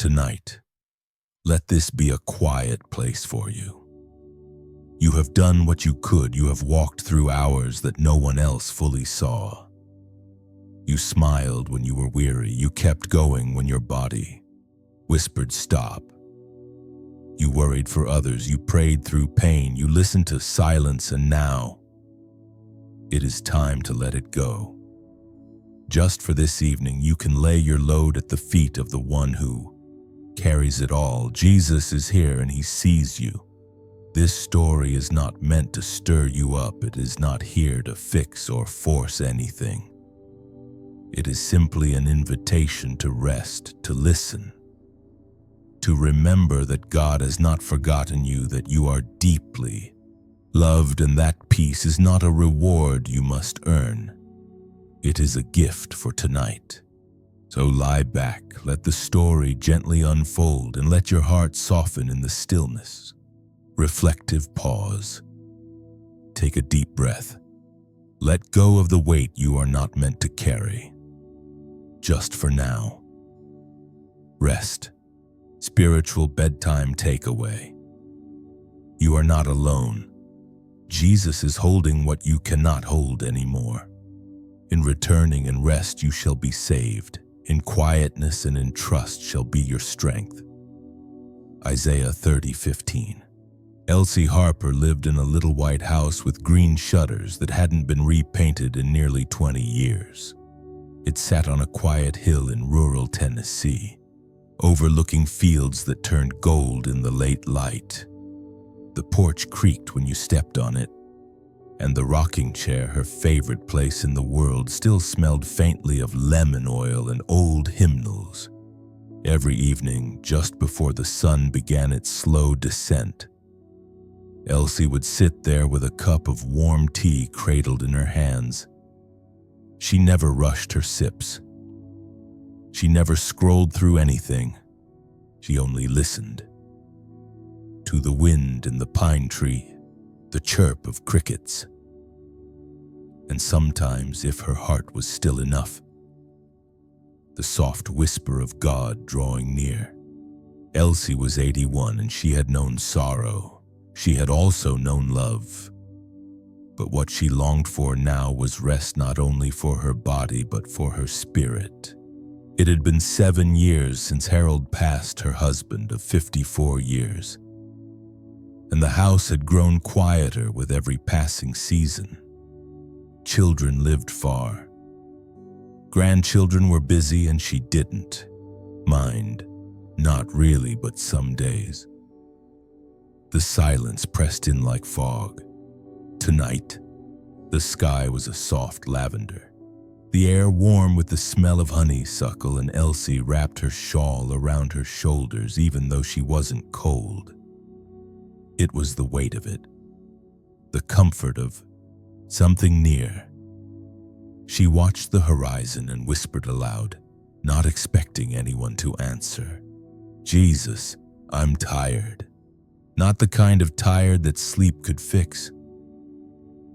Tonight, let this be a quiet place for you. You have done what you could. You have walked through hours that no one else fully saw. You smiled when you were weary. You kept going when your body whispered stop. You worried for others. You prayed through pain. You listened to silence, and now it is time to let it go. Just for this evening, you can lay your load at the feet of the one who carries it all. Jesus is here and he sees you. This story is not meant to stir you up. It is not here to fix or force anything. It is simply an invitation to rest, to listen, to remember that God has not forgotten you, that you are deeply loved, and that peace is not a reward you must earn. It is a gift for tonight. So lie back, let the story gently unfold, and let your heart soften in the stillness. Reflective pause. Take a deep breath. Let go of the weight you are not meant to carry. Just for now. Rest. Spiritual bedtime takeaway. You are not alone. Jesus is holding what you cannot hold anymore. In returning and rest you shall be saved. In quietness and in trust shall be your strength. Isaiah 30:15. Elsie Harper lived in a little white house with green shutters that hadn't been repainted in nearly 20 years. It sat on a quiet hill in rural Tennessee, overlooking fields that turned gold in the late light. The porch creaked when you stepped on it, and the rocking chair, her favorite place in the world, still smelled faintly of lemon oil and old hymnals. Every evening, just before the sun began its slow descent, Elsie would sit there with a cup of warm tea cradled in her hands. She never rushed her sips. She never scrolled through anything. She only listened. To the wind in the pine tree, the chirp of crickets, and sometimes, if her heart was still enough, the soft whisper of God drawing near. Elsie was 81 and she had known sorrow. She had also known love. But what she longed for now was rest, not only for her body but for her spirit. It had been 7 years since Harold passed, her husband of 54 years. And the house had grown quieter with every passing season. Children lived far. Grandchildren were busy and she didn't mind. Not really, but some days. The silence pressed in like fog. Tonight, the sky was a soft lavender, the air warm with the smell of honeysuckle, and Elsie wrapped her shawl around her shoulders even though she wasn't cold. It was the weight of it, the comfort of something near. She watched the horizon and whispered aloud, not expecting anyone to answer. Jesus, I'm tired. Not the kind of tired that sleep could fix,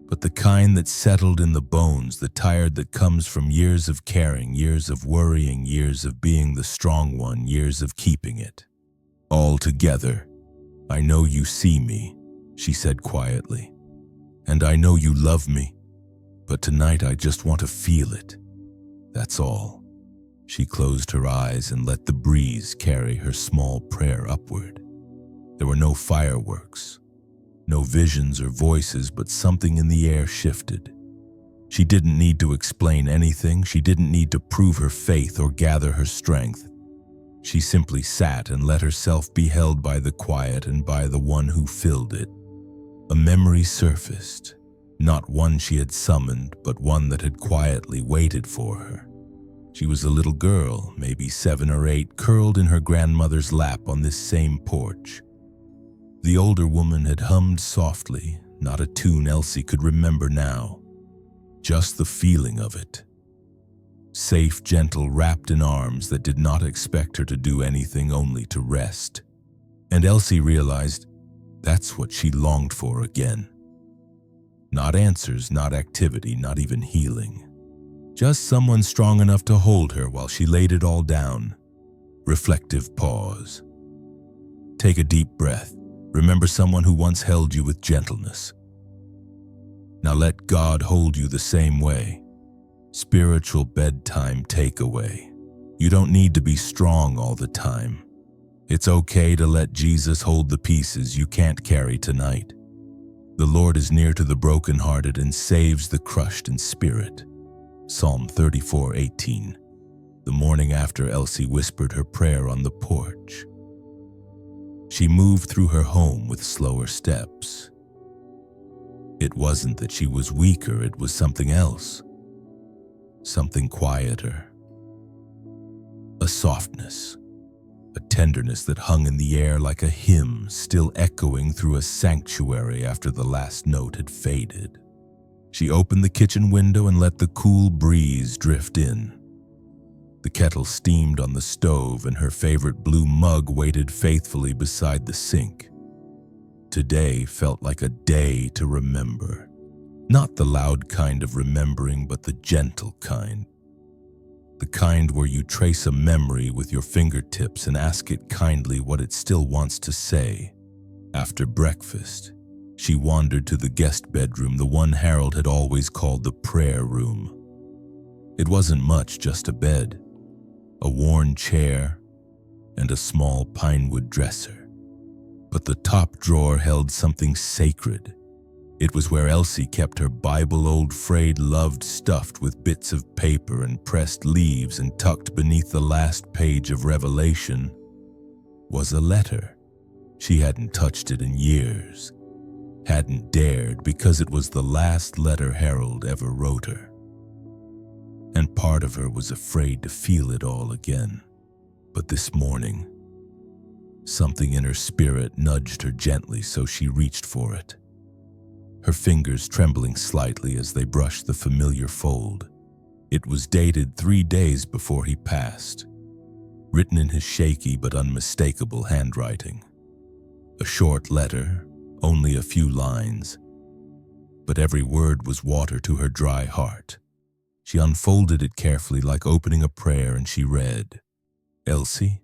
but the kind that settled in the bones, the tired that comes from years of caring, years of worrying, years of being the strong one, years of keeping it all together. I know you see me, she said quietly, and I know you love me, but tonight I just want to feel it. That's all. She closed her eyes and let the breeze carry her small prayer upward. There were no fireworks, no visions or voices, but something in the air shifted. She didn't need to explain anything. She didn't need to prove her faith or gather her strength. She simply sat and let herself be held by the quiet and by the one who filled it. A memory surfaced, not one she had summoned, but one that had quietly waited for her. She was a little girl, maybe 7 or 8, curled in her grandmother's lap on this same porch. The older woman had hummed softly, not a tune Elsie could remember now, just the feeling of it. Safe, gentle, wrapped in arms that did not expect her to do anything, only to rest. And Elsie realized that's what she longed for again. Not answers, not activity, not even healing. Just someone strong enough to hold her while she laid it all down. Reflective pause. Take a deep breath. Remember someone who once held you with gentleness. Now let God hold you the same way. Spiritual bedtime takeaway. You don't need to be strong all the time. It's okay to let Jesus hold the pieces you can't carry tonight. The Lord is near to the brokenhearted and saves the crushed in spirit. Psalm 34:18. The morning after Elsie whispered her prayer on the porch. She moved through her home with slower steps. It wasn't that she was weaker, it was something else. Something quieter. A softness. A tenderness that hung in the air like a hymn still echoing through a sanctuary after the last note had faded. She opened the kitchen window and let the cool breeze drift in. The kettle steamed on the stove and her favorite blue mug waited faithfully beside the sink. Today felt like a day to remember. Not the loud kind of remembering, but the gentle kind. The kind where you trace a memory with your fingertips and ask it kindly what it still wants to say. After breakfast, she wandered to the guest bedroom, the one Harold had always called the prayer room. It wasn't much, just a bed, a worn chair, and a small pinewood dresser. But the top drawer held something sacred. It was where Elsie kept her Bible, old frayed, loved, stuffed with bits of paper and pressed leaves, and tucked beneath the last page of Revelation was a letter. She hadn't touched it in years, hadn't dared, because it was the last letter Harold ever wrote her. And part of her was afraid to feel it all again. But this morning, something in her spirit nudged her gently, so she reached for it. Her fingers trembling slightly as they brushed the familiar fold. It was dated 3 days before he passed, written in his shaky but unmistakable handwriting. A short letter, only a few lines, but every word was water to her dry heart. She unfolded it carefully, like opening a prayer, and she read, "Elsie,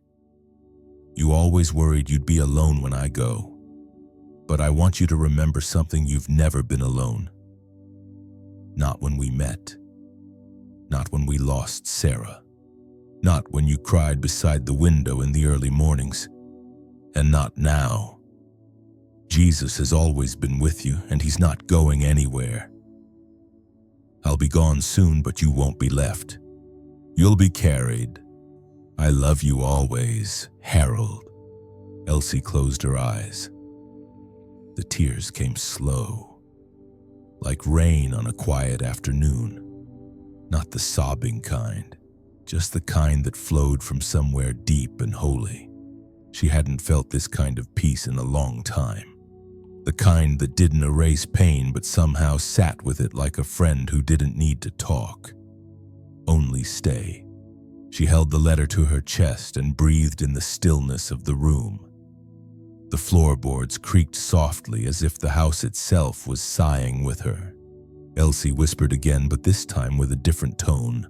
you always worried you'd be alone when I go. But I want you to remember something: you've never been alone. Not when we met. Not when we lost Sarah. Not when you cried beside the window in the early mornings. And not now. Jesus has always been with you, and he's not going anywhere. I'll be gone soon, but you won't be left. You'll be carried. I love you always, Harold." Elsie closed her eyes. The tears came slow, like rain on a quiet afternoon. Not the sobbing kind, just the kind that flowed from somewhere deep and holy. She hadn't felt this kind of peace in a long time. The kind that didn't erase pain but somehow sat with it like a friend who didn't need to talk, only stay. She held the letter to her chest and breathed in the stillness of the room. The floorboards creaked softly as if the house itself was sighing with her. Elsie whispered again, but this time with a different tone.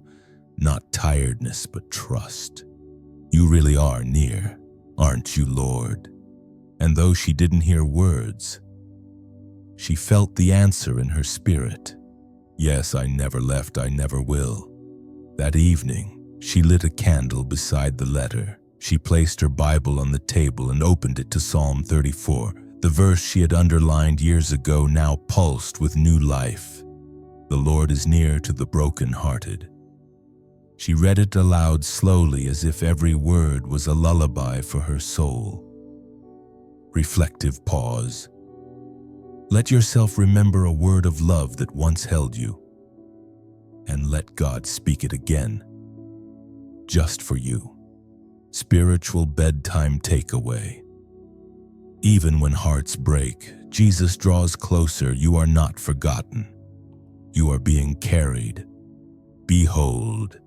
Not tiredness, but trust. "You really are near, aren't you, Lord?" And though she didn't hear words, she felt the answer in her spirit. "Yes, I never left, I never will." That evening, she lit a candle beside the letter. She placed her Bible on the table and opened it to Psalm 34. The verse she had underlined years ago now pulsed with new life. "The Lord is near to the brokenhearted." She read it aloud slowly, as if every word was a lullaby for her soul. Reflective pause. Let yourself remember a word of love that once held you, and let God speak it again, just for you. Spiritual bedtime takeaway. Even when hearts break, Jesus draws closer. You are not forgotten. You are being carried. Behold,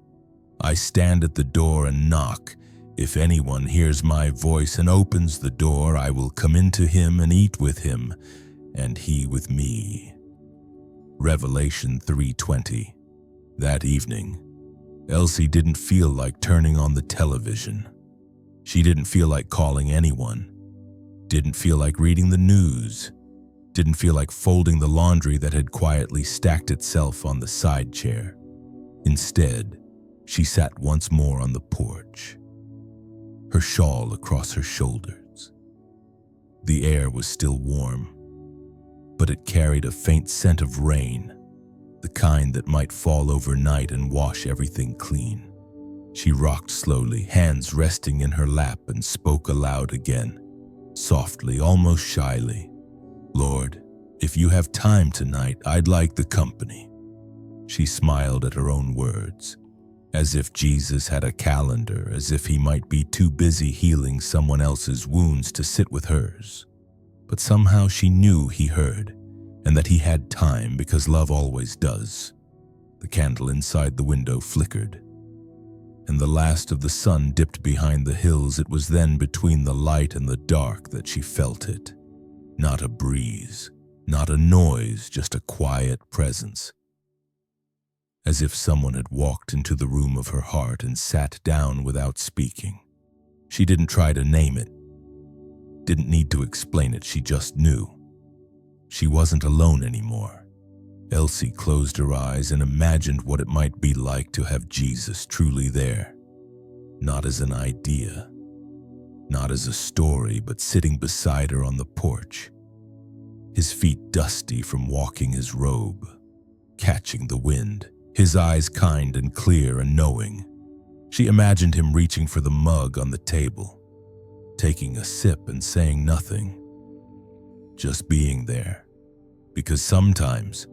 I stand at the door and knock. If anyone hears my voice and opens the door, I will come into him and eat with him, and he with me. Revelation 3:20. That evening, Elsie didn't feel like turning on the television. She didn't feel like calling anyone, didn't feel like reading the news, didn't feel like folding the laundry that had quietly stacked itself on the side chair. Instead, she sat once more on the porch, her shawl across her shoulders. The air was still warm, but it carried a faint scent of rain, the kind that might fall overnight and wash everything clean. She rocked slowly, hands resting in her lap, and spoke aloud again, softly, almost shyly. "Lord, if you have time tonight, I'd like the company." She smiled at her own words, as if Jesus had a calendar, as if he might be too busy healing someone else's wounds to sit with hers. But somehow she knew he heard, and that he had time, because love always does. The candle inside the window flickered, and the last of the sun dipped behind the hills. It was then, between the light and the dark, that she felt it. Not a breeze, not a noise, just a quiet presence. As if someone had walked into the room of her heart and sat down without speaking. She didn't try to name it, didn't need to explain it, she just knew. She wasn't alone anymore. Elsie closed her eyes and imagined what it might be like to have Jesus truly there. Not as an idea, not as a story, but sitting beside her on the porch, his feet dusty from walking his robe, catching the wind, his eyes kind and clear and knowing. She imagined him reaching for the mug on the table, taking a sip and saying nothing, just being there. Because sometimes,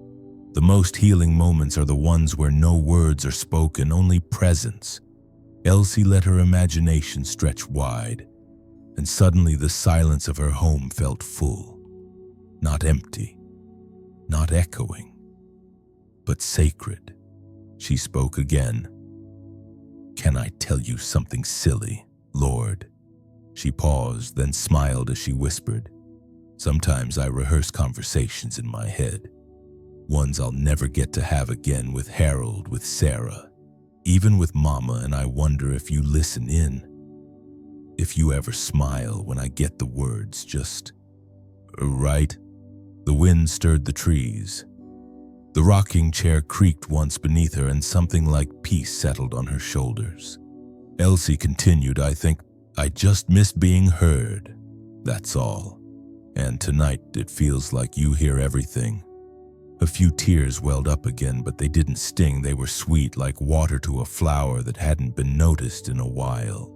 the most healing moments are the ones where no words are spoken, only presence. Elsie let her imagination stretch wide, and suddenly the silence of her home felt full. Not empty, not echoing, but sacred. She spoke again. "Can I tell you something silly, Lord?" She paused, then smiled as she whispered, "Sometimes I rehearse conversations in my head. Ones I'll never get to have again, with Harold, with Sarah, even with Mama, and I wonder if you listen in. If you ever smile when I get the words just right." The wind stirred the trees. The rocking chair creaked once beneath her, and something like peace settled on her shoulders. Elsie continued, "I think I just miss being heard. That's all. And tonight it feels like you hear everything." A few tears welled up again, but they didn't sting. They were sweet, like water to a flower that hadn't been noticed in a while.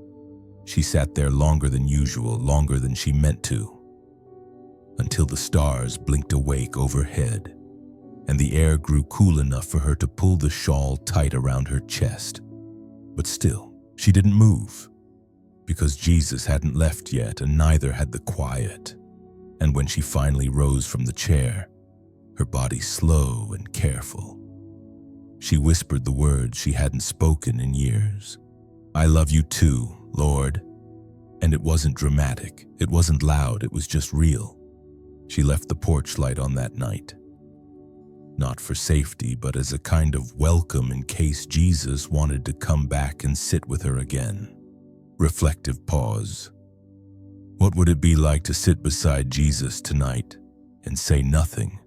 She sat there longer than usual, longer than she meant to, until the stars blinked awake overhead, and the air grew cool enough for her to pull the shawl tight around her chest. But still, she didn't move, because Jesus hadn't left yet, and neither had the quiet. And when she finally rose from the chair, her body slow and careful, she whispered the words she hadn't spoken in years. "I love you too, Lord." And it wasn't dramatic, it wasn't loud, it was just real. She left the porch light on that night, not for safety, but as a kind of welcome in case Jesus wanted to come back and sit with her again. Reflective pause. What would it be like to sit beside Jesus tonight and say nothing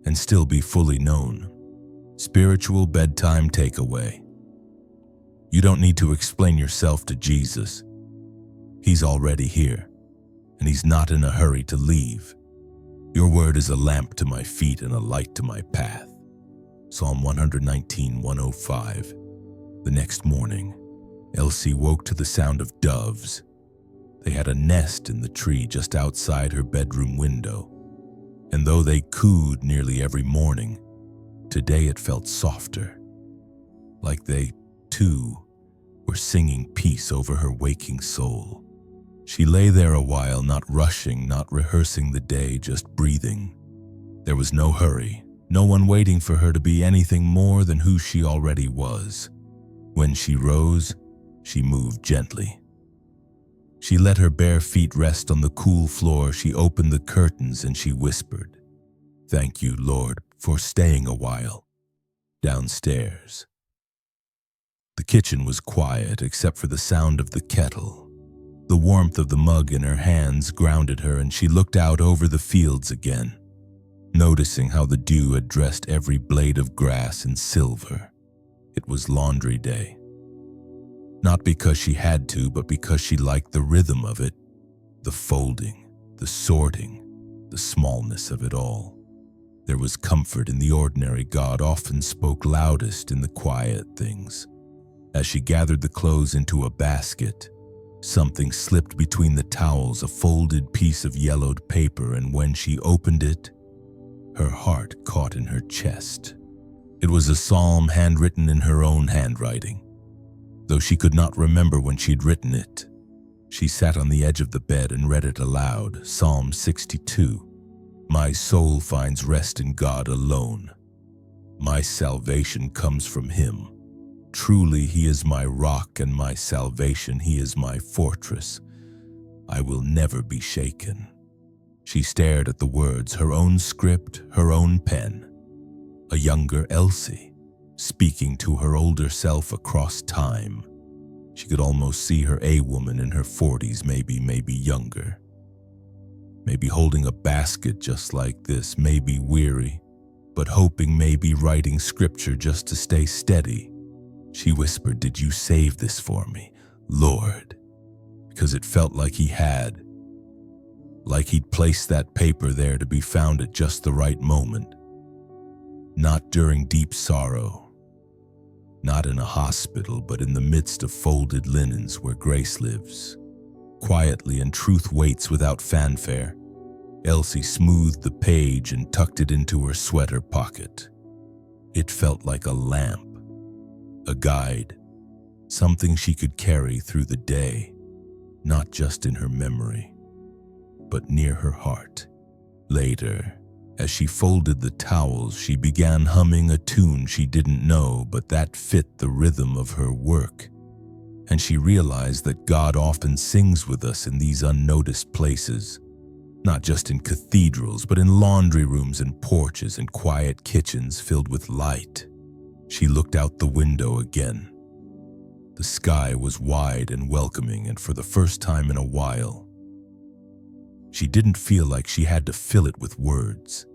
and still be fully known? Spiritual bedtime takeaway. You don't need to explain yourself to Jesus. He's already here, and he's not in a hurry to leave. Your word is a lamp to my feet and a light to my path. Psalm 119:105. The next morning, Elsie woke to the sound of doves. They had a nest in the tree just outside her bedroom window, and though they cooed nearly every morning, today it felt softer, like they, too, were singing peace over her waking soul. She lay there a while, not rushing, not rehearsing the day, just breathing. There was no hurry, no one waiting for her to be anything more than who she already was. When she rose, she moved gently. She let her bare feet rest on the cool floor. She opened the curtains and she whispered, "Thank you, Lord, for staying a while." Downstairs, the kitchen was quiet except for the sound of the kettle. The warmth of the mug in her hands grounded her, and she looked out over the fields again, noticing how the dew had dressed every blade of grass in silver. It was laundry day. Not because she had to, but because she liked the rhythm of it, the folding, the sorting, the smallness of it all. There was comfort in the ordinary. God often spoke loudest in the quiet things. As she gathered the clothes into a basket, something slipped between the towels, a folded piece of yellowed paper, and when she opened it, her heart caught in her chest. It was a psalm handwritten in her own handwriting. Though she could not remember when she'd written it, she sat on the edge of the bed and read it aloud. Psalm 62. My soul finds rest in God alone. My salvation comes from Him. Truly, He is my rock and my salvation. He is my fortress. I will never be shaken. She stared at the words, her own script, her own pen. A younger Elsie, speaking to her older self across time. She could almost see her, a woman in her 40s, maybe younger. Maybe holding a basket just like this, maybe weary, but hoping, maybe writing scripture just to stay steady. She whispered, "Did you save this for me, Lord?" Because it felt like He had. Like He'd placed that paper there to be found at just the right moment. Not during deep sorrow. Not in a hospital, but in the midst of folded linens where grace lives. Quietly, and truth waits without fanfare. Elsie smoothed the page and tucked it into her sweater pocket. It felt like a lamp, a guide, something she could carry through the day, not just in her memory, but near her heart. Later, as she folded the towels, she began humming a tune she didn't know, but that fit the rhythm of her work. And she realized that God often sings with us in these unnoticed places, not just in cathedrals, but in laundry rooms and porches and quiet kitchens filled with light. She looked out the window again. The sky was wide and welcoming, and for the first time in a while, she didn't feel like she had to fill it with words.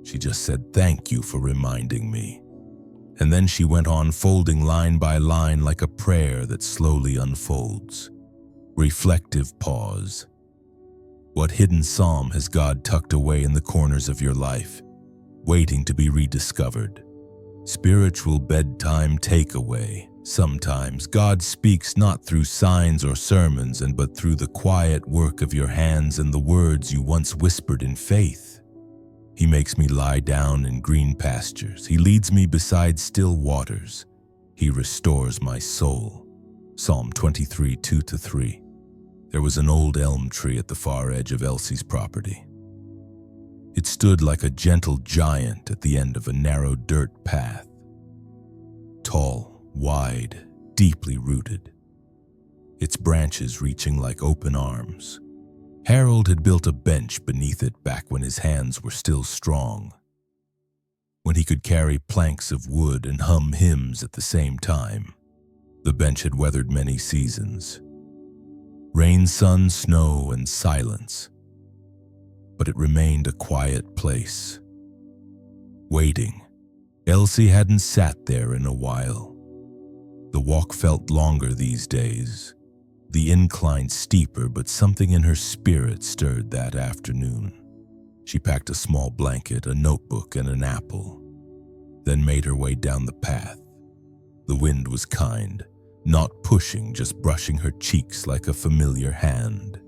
She just said, "Thank you for reminding me." And then she went on folding line by line like a prayer that slowly unfolds. Reflective pause. What hidden psalm has God tucked away in the corners of your life, waiting to be rediscovered? Spiritual bedtime takeaway. Sometimes God speaks not through signs or sermons, but through the quiet work of your hands and the words you once whispered in faith. He makes me lie down in green pastures. He leads me beside still waters. He restores my soul. Psalm 23, 2-3. There was an old elm tree at the far edge of Elsie's property. It stood like a gentle giant at the end of a narrow dirt path. Tall, wide, deeply rooted, its branches reaching like open arms. Harold had built a bench beneath it back when his hands were still strong, when he could carry planks of wood and hum hymns at the same time. The bench had weathered many seasons. Rain, sun, snow, and silence. But it remained a quiet place. Waiting. Elsie hadn't sat there in a while. The walk felt longer these days, the incline steeper, but something in her spirit stirred that afternoon. She packed a small blanket, a notebook, and an apple, then made her way down the path. The wind was kind, not pushing, just brushing her cheeks like a familiar hand.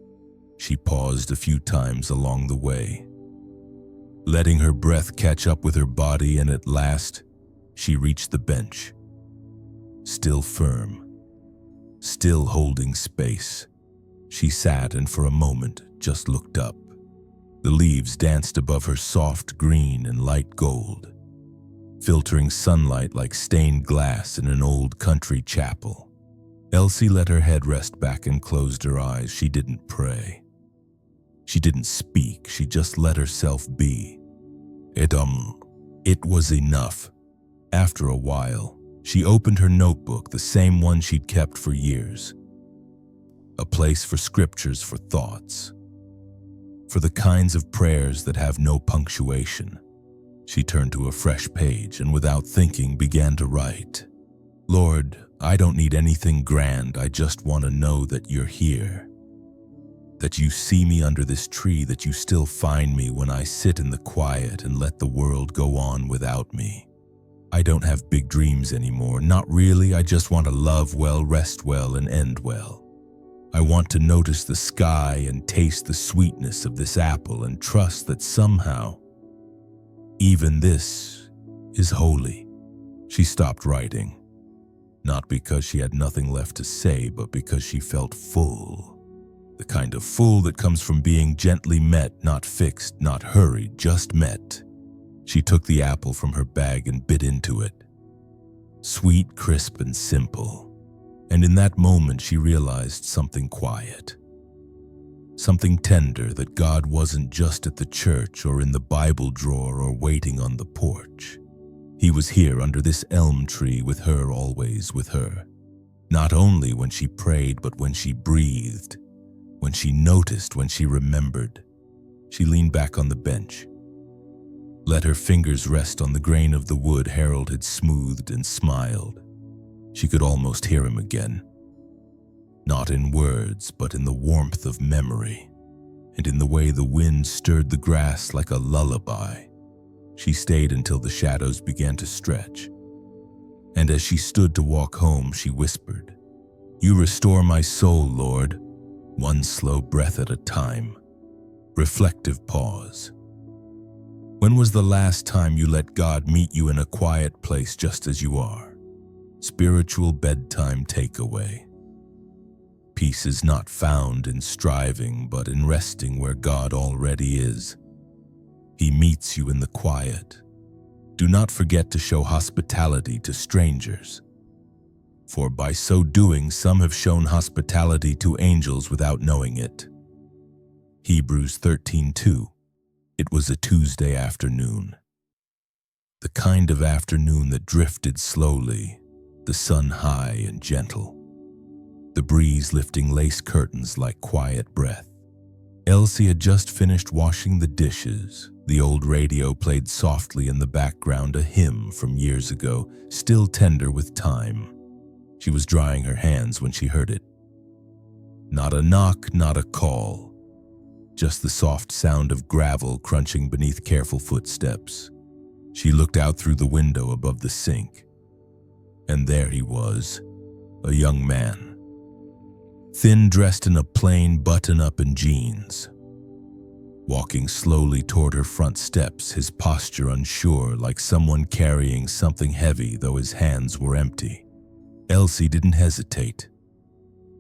She paused a few times along the way, letting her breath catch up with her body, and at last, she reached the bench. Still firm, still holding space. She sat and for a moment just looked up. The leaves danced above her, soft green and light gold, filtering sunlight like stained glass in an old country chapel. Elsie let her head rest back and closed her eyes. She didn't pray. She didn't speak. She just let herself be. It was enough. After a while, she opened her notebook, the same one she'd kept for years. a place for scriptures, for thoughts, for the kinds of prayers that have no punctuation. She turned to a fresh page and without thinking began to write. Lord, I don't need anything grand. I just want to know that you're here, that you see me under this tree, that you still find me when I sit in the quiet and let the world go on without me. I don't have big dreams anymore, not really. I just want to love well, rest well, and end well. I want to notice the sky and taste the sweetness of this apple and trust that somehow, even this is holy. She stopped writing, not because she had nothing left to say, but because she felt full. The kind of full that comes from being gently met, not fixed, not hurried, just met. She took the apple from her bag and bit into it. Sweet, crisp, and simple. And in that moment she realized something quiet, something tender, that God wasn't just at the church or in the Bible drawer or waiting on the porch. He was here under this elm tree with her, always with her. Not only when she prayed, but when she breathed, when she noticed, when she remembered. She leaned back on the bench, let her fingers rest on the grain of the wood Harold had smoothed, and smiled. She could almost hear him again. Not in words, but in the warmth of memory, and in the way the wind stirred the grass like a lullaby. She stayed until the shadows began to stretch. And as she stood to walk home, she whispered, "You restore my soul, Lord," one slow breath at a time. Reflective pause. When was the last time you let God meet you in a quiet place just as you are? Spiritual bedtime takeaway. Peace is not found in striving, but in resting where God already is. He meets you in the quiet. Do not forget to show hospitality to strangers, for by so doing some have shown hospitality to angels without knowing it. Hebrews 13:2. It was a Tuesday afternoon. The kind of afternoon that drifted slowly, the sun high and gentle, the breeze lifting lace curtains like quiet breath. Elsie had just finished washing the dishes. The old radio played softly in the background, a hymn from years ago, still tender with time. She was drying her hands when she heard it. Not a knock, not a call, just the soft sound of gravel crunching beneath careful footsteps. She looked out through the window above the sink, and there he was, a young man, thin, dressed in a plain button-up and jeans, walking slowly toward her front steps, his posture unsure, like someone carrying something heavy, though his hands were empty. Elsie didn't hesitate.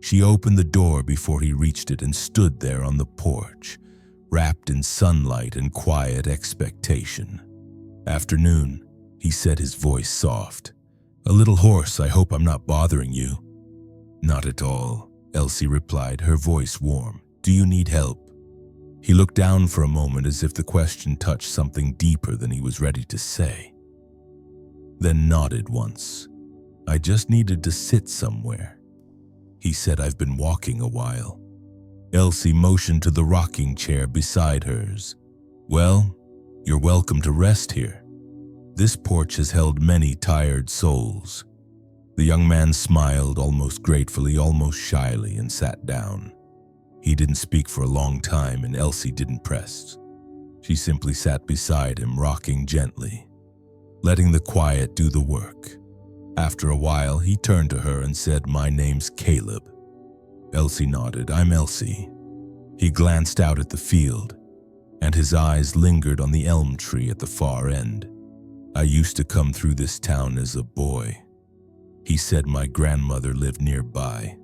She opened the door before he reached it and stood there on the porch, wrapped in sunlight and quiet expectation. "Afternoon," he said, his voice soft. "A little hoarse. I hope I'm not bothering you." "Not at all," Elsie replied, her voice warm. "Do you need help?" He looked down for a moment as if the question touched something deeper than he was ready to say, then nodded once. "I just needed to sit somewhere." He said, "I've been walking a while." Elsie motioned to the rocking chair beside hers. "Well, you're welcome to rest here. This porch has held many tired souls." The young man smiled, almost gratefully, almost shyly, and sat down. He didn't speak for a long time, and Elsie didn't press. She simply sat beside him, rocking gently, letting the quiet do the work. After a while, he turned to her and said, "My name's Caleb." Elsie nodded. "I'm Elsie." He glanced out at the field, and his eyes lingered on the elm tree at the far end. "I used to come through this town as a boy." He said, "My grandmother lived nearby.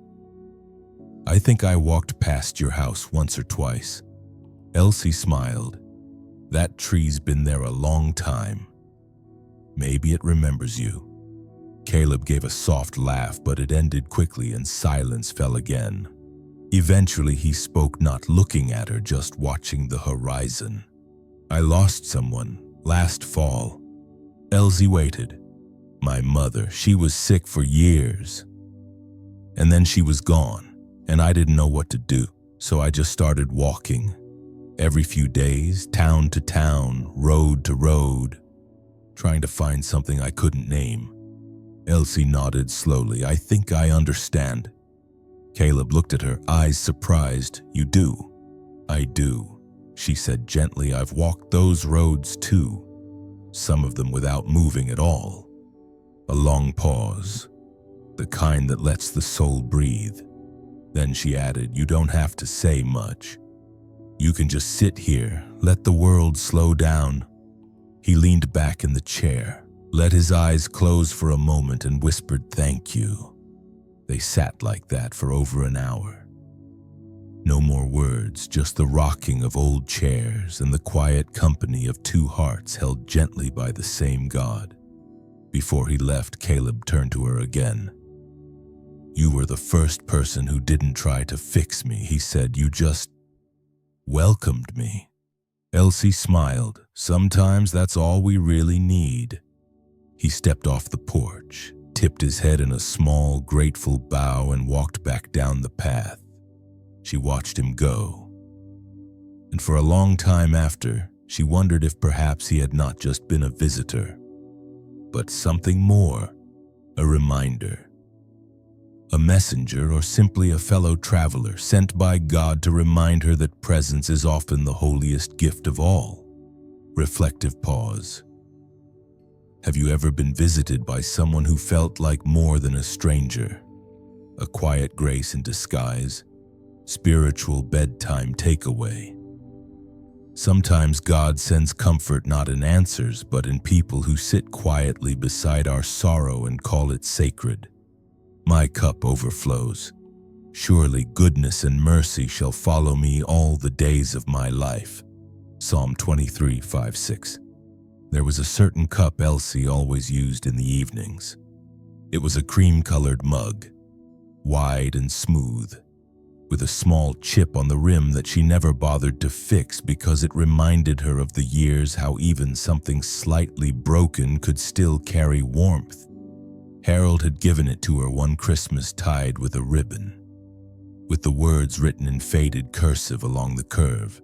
I think I walked past your house once or twice." Elsie smiled. "That tree's been there a long time. Maybe it remembers you." Caleb gave a soft laugh, but it ended quickly and silence fell again. Eventually he spoke, not looking at her, just watching the horizon. "I lost someone last fall." Elsie waited. "My mother. She was sick for years. And then she was gone. and I didn't know what to do, so I just started walking. Every few days, town to town, road to road, trying to find something I couldn't name. Elsie nodded slowly. I think I understand. Caleb looked at her, eyes surprised. You do? I do, she said gently. I've walked those roads too, some of them without moving at all. A long pause, the kind that lets the soul breathe. Then she added, you don't have to say much. You can just sit here, let the world slow down. He leaned back in the chair, let his eyes close for a moment and whispered, thank you. They sat like that for over an hour. No more words, just the rocking of old chairs and the quiet company of two hearts held gently by the same God. Before he left, Caleb turned to her again. You were the first person who didn't try to fix me, he said. You just welcomed me. Elsie smiled. Sometimes that's all we really need. He stepped off the porch, tipped his head in a small, grateful bow, and walked back down the path. She watched him go. And for a long time after, she wondered if perhaps he had not just been a visitor, but something more, a reminder. A messenger, or simply a fellow traveler sent by God to remind her that presence is often the holiest gift of all. Reflective pause. Have you ever been visited by someone who felt like more than a stranger? A quiet grace in disguise, spiritual bedtime takeaway. Sometimes God sends comfort not in answers, but in people who sit quietly beside our sorrow and call it sacred. My cup overflows. Surely goodness and mercy shall follow me all the days of my life. Psalm 23:5-6. There was a certain cup Elsie always used in the evenings. It was a cream-colored mug, wide and smooth, with a small chip on the rim that she never bothered to fix because it reminded her of the years how even something slightly broken could still carry warmth. Harold had given it to her one Christmas tied with a ribbon, with the words written in faded cursive along the curve.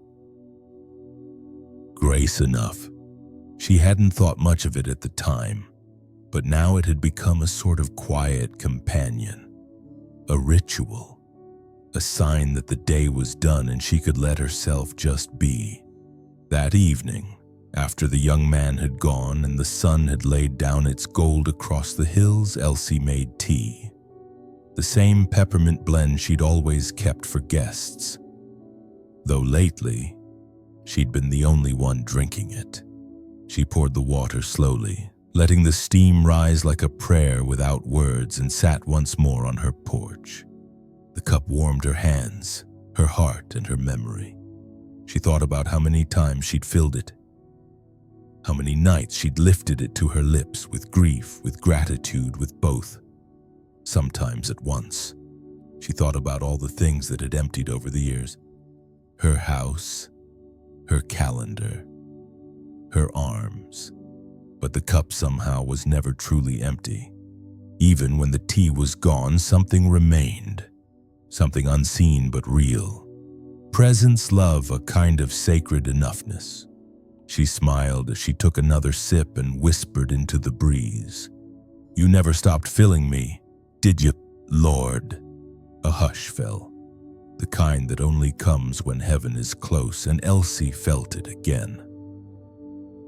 Grace enough. She hadn't thought much of it at the time, but now it had become a sort of quiet companion, a ritual, a sign that the day was done and she could let herself just be. That evening, after the young man had gone and the sun had laid down its gold across the hills, Elsie made tea. The same peppermint blend she'd always kept for guests, though lately, she'd been the only one drinking it. She poured the water slowly, letting the steam rise like a prayer without words, and sat once more on her porch. The cup warmed her hands, her heart, and her memory. She thought about how many times she'd filled it, how many nights she'd lifted it to her lips with grief, with gratitude, with both, sometimes at once. She thought about all the things that had emptied over the years. Her house, her calendar, her arms. But the cup somehow was never truly empty. Even when the tea was gone, something remained. Something unseen but real. Presence, love, a kind of sacred enoughness. She smiled as she took another sip and whispered into the breeze. You never stopped filling me, did you, Lord? A hush fell, the kind that only comes when heaven is close, and Elsie felt it again.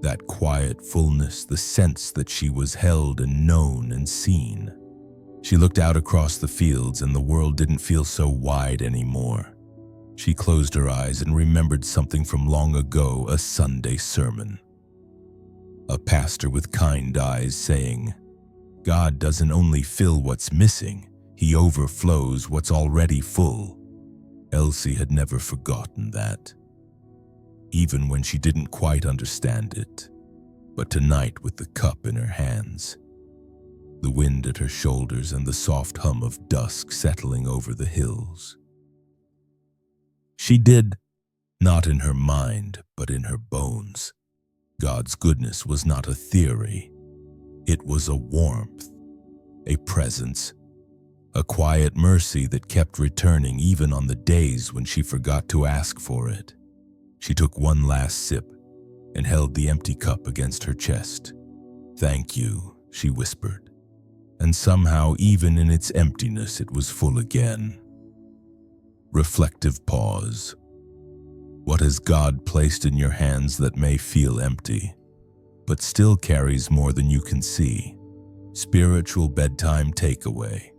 That quiet fullness, the sense that she was held and known and seen. She looked out across the fields and the world didn't feel so wide anymore. She closed her eyes and remembered something from long ago, a Sunday sermon. A pastor with kind eyes saying, God doesn't only fill what's missing, he overflows what's already full. Elsie had never forgotten that, even when she didn't quite understand it. But tonight, with the cup in her hands, the wind at her shoulders and the soft hum of dusk settling over the hills, she did, not in her mind, but in her bones. God's goodness was not a theory. It was a warmth, a presence, A quiet mercy that kept returning even on the days when she forgot to ask for it. She took one last sip and held the empty cup against her chest. "Thank you," she whispered. And somehow, even in its emptiness, it was full again. Reflective pause. What has God placed in your hands that may feel empty, but still carries more than you can see? Spiritual bedtime takeaway.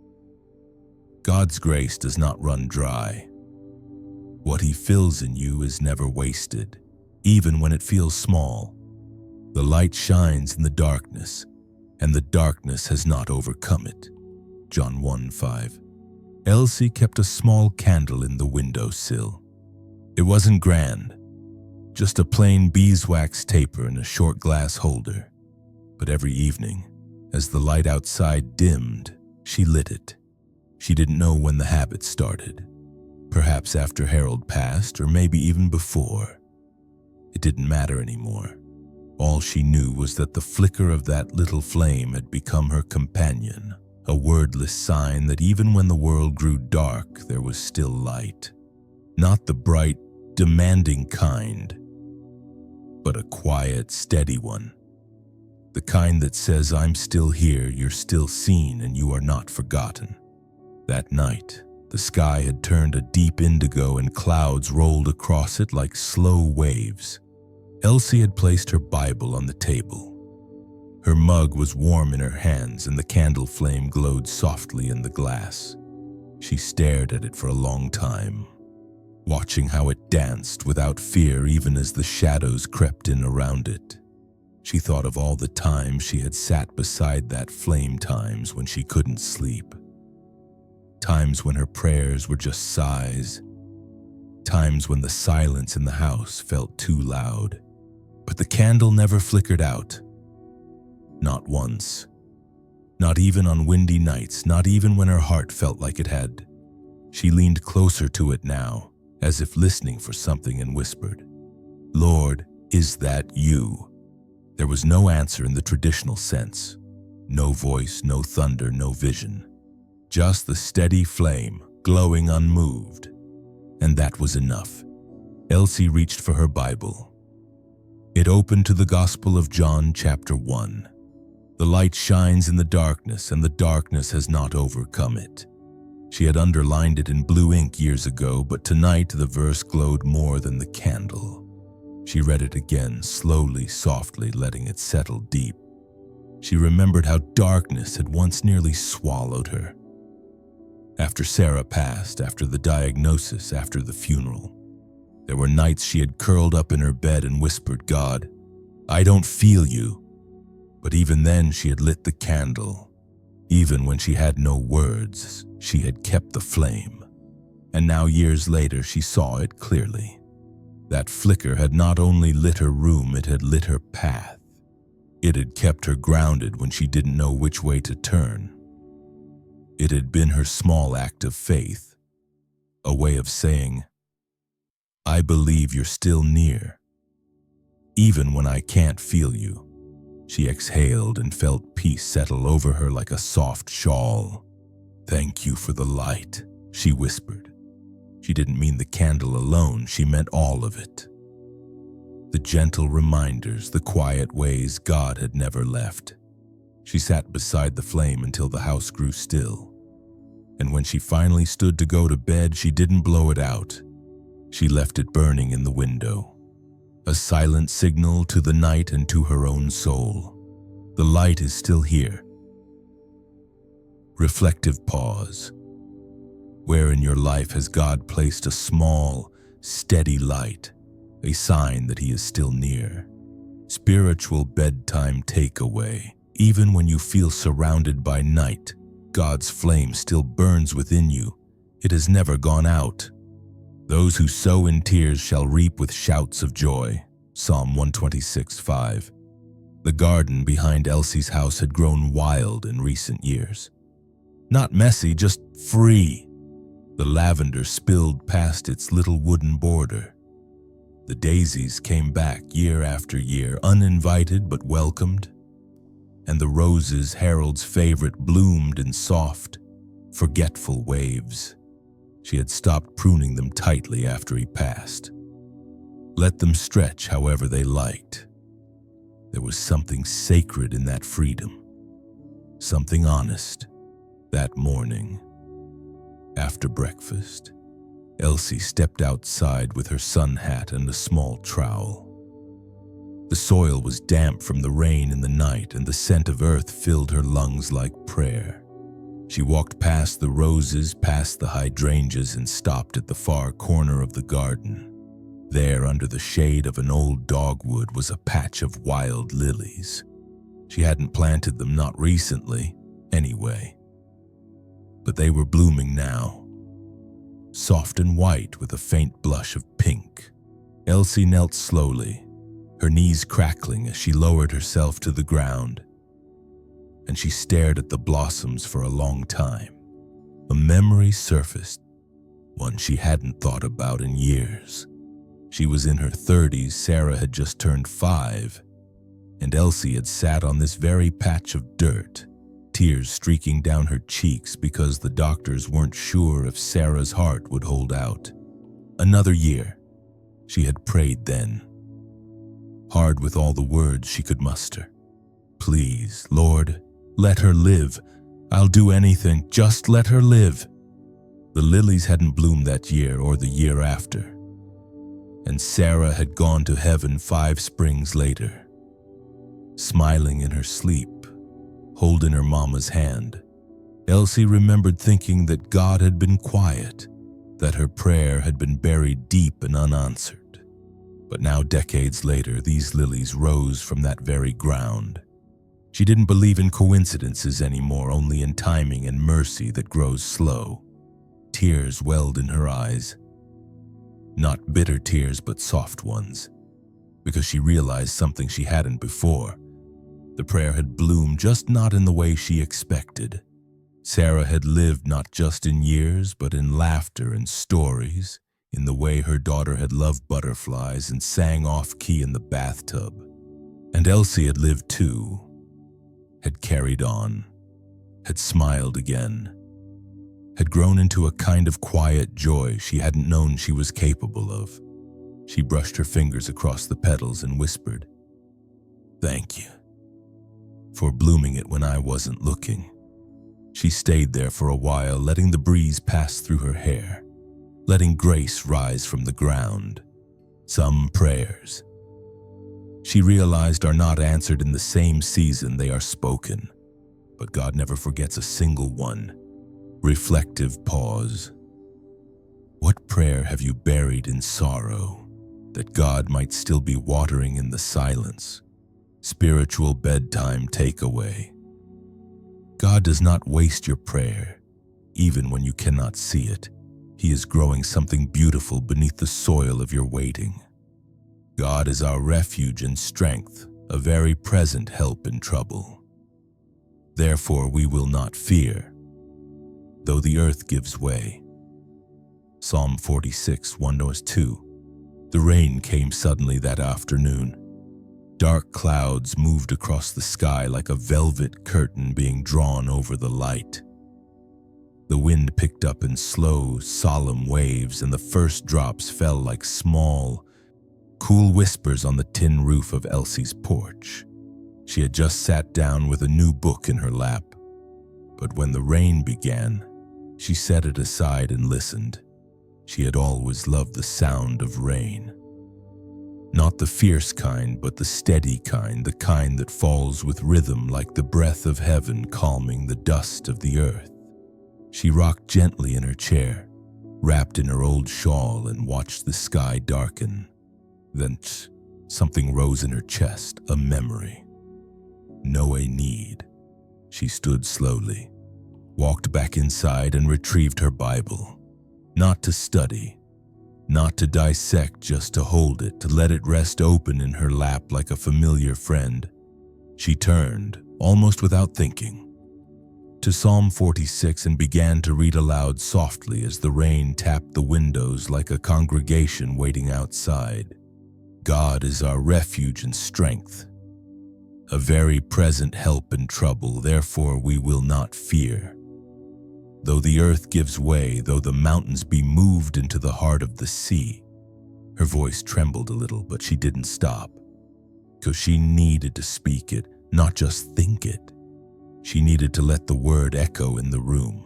God's grace does not run dry. What He fills in you is never wasted, even when it feels small. The light shines in the darkness, and the darkness has not overcome it. John 1:5. Elsie kept a small candle in the windowsill. It wasn't grand, just a plain beeswax taper in a short glass holder. But every evening, as the light outside dimmed, she lit it. She didn't know when the habit started. Perhaps after Harold passed, or maybe even before. It didn't matter anymore. All she knew was that the flicker of that little flame had become her companion, a wordless sign that even when the world grew dark, there was still light. Not the bright, demanding kind, but a quiet, steady one. The kind that says, "I'm still here, you're still seen, and you are not forgotten." That night, the sky had turned a deep indigo and clouds rolled across it like slow waves. Elsie had placed her Bible on the table. Her mug was warm in her hands and the candle flame glowed softly in the glass. She stared at it for a long time, watching how it danced without fear even as the shadows crept in around it. She thought of all the times she had sat beside that flame, times when she couldn't sleep. Times when her prayers were just sighs. Times when the silence in the house felt too loud. But the candle never flickered out. Not once. Not even on windy nights, not even when her heart felt like it had. She leaned closer to it now, as if listening for something, and whispered, "Lord, is that you?" There was no answer in the traditional sense. No voice, no thunder, no vision. Just the steady flame, glowing unmoved. And that was enough. Elsie reached for her Bible. It opened to the Gospel of John, chapter 1. The light shines in the darkness, and the darkness has not overcome it. She had underlined it in blue ink years ago, but tonight the verse glowed more than the candle. She read it again, slowly, softly, letting it settle deep. She remembered how darkness had once nearly swallowed her. After Sarah passed, after the diagnosis, after the funeral, there were nights she had curled up in her bed and whispered, "God, I don't feel you." But even then she had lit the candle. Even when she had no words, she had kept the flame. And now, years later, she saw it clearly. That flicker had not only lit her room, it had lit her path. It had kept her grounded when she didn't know which way to turn. It had been her small act of faith, a way of saying, "I believe you're still near, even when I can't feel you." She exhaled and felt peace settle over her like a soft shawl. "Thank you for the light," she whispered. She didn't mean the candle alone, she meant all of it. The gentle reminders, the quiet ways God had never left. She sat beside the flame until the house grew still. And when she finally stood to go to bed, she didn't blow it out. She left it burning in the window. A silent signal to the night and to her own soul. The light is still here. Reflective pause. Where in your life has God placed a small, steady light, a sign that He is still near? Spiritual bedtime takeaway. Even when you feel surrounded by night, God's flame still burns within you. It has never gone out. Those who sow in tears shall reap with shouts of joy. Psalm 126:5. The garden behind Elsie's house had grown wild in recent years. Not messy, just free. The lavender spilled past its little wooden border. The daisies came back year after year, uninvited but welcomed. And the roses, Harold's favorite, bloomed in soft, forgetful waves. She had stopped pruning them tightly after he passed. Let them stretch however they liked. There was something sacred in that freedom, something honest. That morning, after breakfast, Elsie stepped outside with her sun hat and a small trowel. The soil was damp from the rain in the night, and the scent of earth filled her lungs like prayer. She walked past the roses, past the hydrangeas, and stopped at the far corner of the garden. There, under the shade of an old dogwood, was a patch of wild lilies. She hadn't planted them, not recently, anyway. But they were blooming now, soft and white with a faint blush of pink. Elsie knelt slowly, her knees crackling as she lowered herself to the ground, and she stared at the blossoms for a long time. A memory surfaced, one she hadn't thought about in years. She was in her 30s, Sarah had just turned 5, and Elsie had sat on this very patch of dirt, tears streaking down her cheeks because the doctors weren't sure if Sarah's heart would hold out. Another year. She had prayed then, hard with all the words she could muster. Please, Lord, let her live. I'll do anything, just let her live. The lilies hadn't bloomed that year or the year after, and Sarah had gone to heaven 5 springs later. Smiling in her sleep, holding her mama's hand, Elsie remembered thinking that God had been quiet, that her prayer had been buried deep and unanswered. But now, decades later, these lilies rose from that very ground. She didn't believe in coincidences anymore, only in timing and mercy that grows slow. Tears welled in her eyes. Not bitter tears, but soft ones, because she realized something she hadn't before. The prayer had bloomed, just not in the way she expected. Sarah had lived not just in years, but in laughter and stories, in the way her daughter had loved butterflies and sang off-key in the bathtub. And Elsie had lived too, had carried on, had smiled again, had grown into a kind of quiet joy she hadn't known she was capable of. She brushed her fingers across the petals and whispered, "Thank you for blooming it when I wasn't looking." She stayed there for a while, letting the breeze pass through her hair, letting grace rise from the ground. Some prayers, she realized, are not answered in the same season they are spoken, but God never forgets a single one. Reflective pause. What prayer have you buried in sorrow, that God might still be watering in the silence? Spiritual bedtime takeaway. God does not waste your prayer, even when you cannot see it. He is growing something beautiful beneath the soil of your waiting. God is our refuge and strength, a very present help in trouble. Therefore we will not fear, though the earth gives way. Psalm 46, 1-2. The rain came suddenly that afternoon. Dark clouds moved across the sky like a velvet curtain being drawn over the light. The wind picked up in slow, solemn waves, and the first drops fell like small, cool whispers on the tin roof of Elsie's porch. She had just sat down with a new book in her lap, but when the rain began, she set it aside and listened. She had always loved the sound of rain. Not the fierce kind, but the steady kind, the kind that falls with rhythm like the breath of heaven calming the dust of the earth. She rocked gently in her chair, wrapped in her old shawl, and watched the sky darken. Then something rose in her chest, a memory. No need. She stood slowly, walked back inside, and retrieved her Bible. Not to study, not to dissect, just to hold it, to let it rest open in her lap like a familiar friend. She turned, almost without thinking, to Psalm 46 and began to read aloud softly as the rain tapped the windows like a congregation waiting outside. God is our refuge and strength, a very present help in trouble, therefore we will not fear, Though the earth gives way, though the mountains be moved into the heart of the sea. Her voice trembled a little, but she didn't stop. Because she needed to speak it, not just think it. She needed to let the word echo in the room,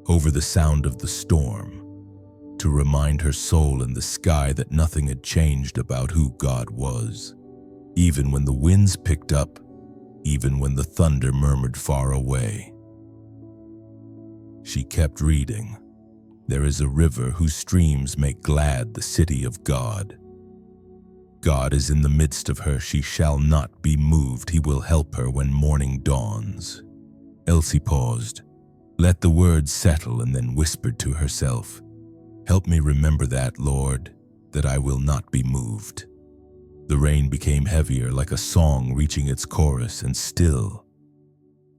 over the sound of the storm, to remind her soul and the sky that nothing had changed about who God was. Even when the winds picked up, even when the thunder murmured far away. She kept reading. There is a river whose streams make glad the city of God. God is in the midst of her, she shall not be moved, he will help her when morning dawns. Elsie paused, let the words settle, and then whispered to herself, help me remember that, Lord, that I will not be moved. The rain became heavier, like a song reaching its chorus, and still,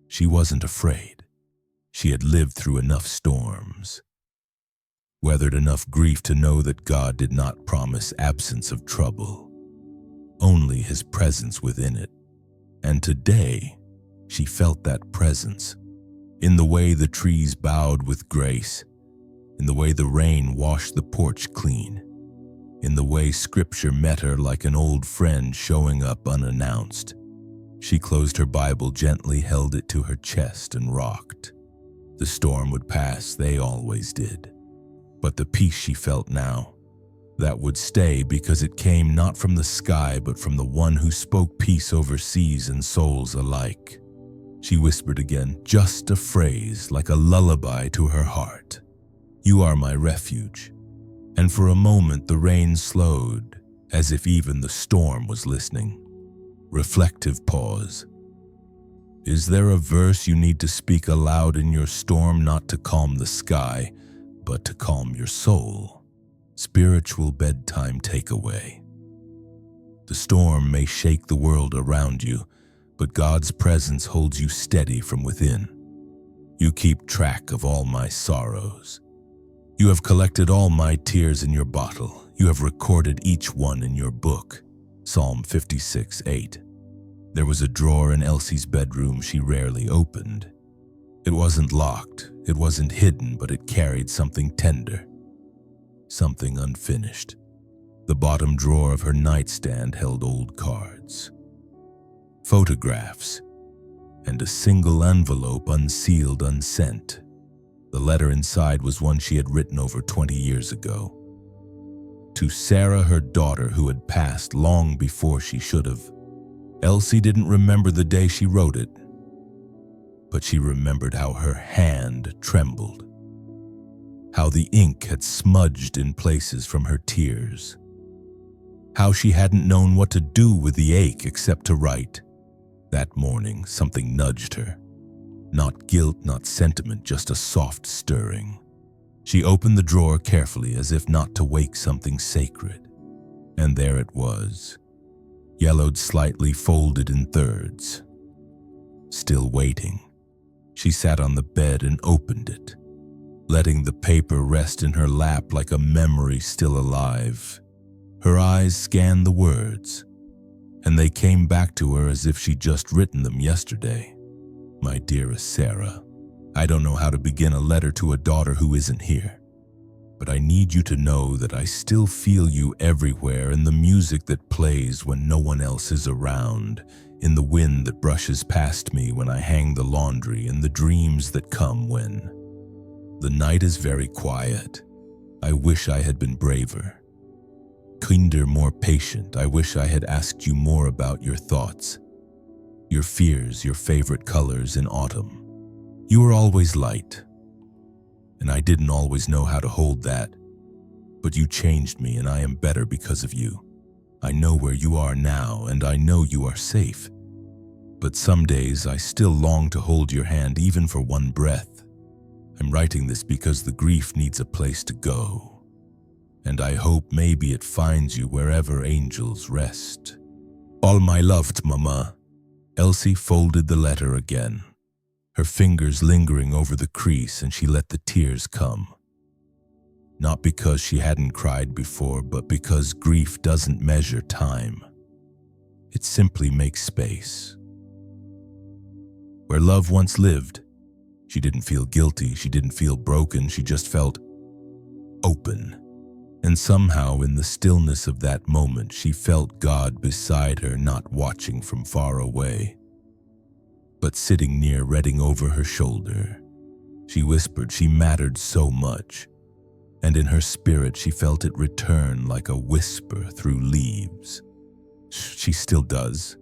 she wasn't afraid. She had lived through enough storms, weathered enough grief to know that God did not promise absence of trouble, only his presence within it. And today, she felt that presence, in the way the trees bowed with grace, in the way the rain washed the porch clean, in the way scripture met her like an old friend showing up unannounced. She closed her Bible gently, held it to her chest, and rocked. The storm would pass, they always did. But the peace she felt now, that would stay because it came not from the sky but from the one who spoke peace over seas and souls alike. She whispered again, just a phrase like a lullaby to her heart. You are my refuge. And for a moment the rain slowed, as if even the storm was listening. Reflective pause. Is there a verse you need to speak aloud in your storm, not to calm the sky, but to calm your soul? Spiritual bedtime takeaway. The storm may shake the world around you, but God's presence holds you steady from within. You keep track of all my sorrows. You have collected all my tears in your bottle. You have recorded each one in your book. Psalm 56:8. There was a drawer in Elsie's bedroom she rarely opened. It wasn't locked, it wasn't hidden, but it carried something tender, something unfinished. The bottom drawer of her nightstand held old cards, photographs, and a single envelope unsealed, unsent. The letter inside was one she had written over 20 years ago. To Sarah, her daughter, who had passed long before she should have. Elsie didn't remember the day she wrote it, but she remembered how her hand trembled, how the ink had smudged in places from her tears, how she hadn't known what to do with the ache except to write. That morning, something nudged her. Not guilt, not sentiment, just a soft stirring. She opened the drawer carefully, as if not to wake something sacred. And there it was, yellowed slightly, folded in thirds. Still waiting. She sat on the bed and opened it, letting the paper rest in her lap like a memory still alive. Her eyes scanned the words, and they came back to her as if she'd just written them yesterday. My dearest Sarah, I don't know how to begin a letter to a daughter who isn't here, but I need you to know that I still feel you everywhere, in the music that plays when no one else is around, in the wind that brushes past me when I hang the laundry, in the dreams that come when the night is very quiet. I wish I had been braver, kinder, more patient. I wish I had asked you more about your thoughts, your fears, your favorite colors in autumn. You were always light, and I didn't always know how to hold that, but you changed me, and I am better because of you. I know where you are now, and I know you are safe, but some days I still long to hold your hand, even for one breath. I'm writing this because the grief needs a place to go, and I hope maybe it finds you wherever angels rest. All my love, Mama. Elsie folded the letter again, her fingers lingering over the crease, and she let the tears come. Not because she hadn't cried before, but because grief doesn't measure time. It simply makes space. Where love once lived, She didn't feel guilty, she didn't feel broken, she just felt open. And somehow in the stillness of that moment, she felt God beside her, not watching from far away, but sitting near, reading over her shoulder. She whispered she mattered so much, and in her spirit she felt it return like a whisper through leaves. She still does.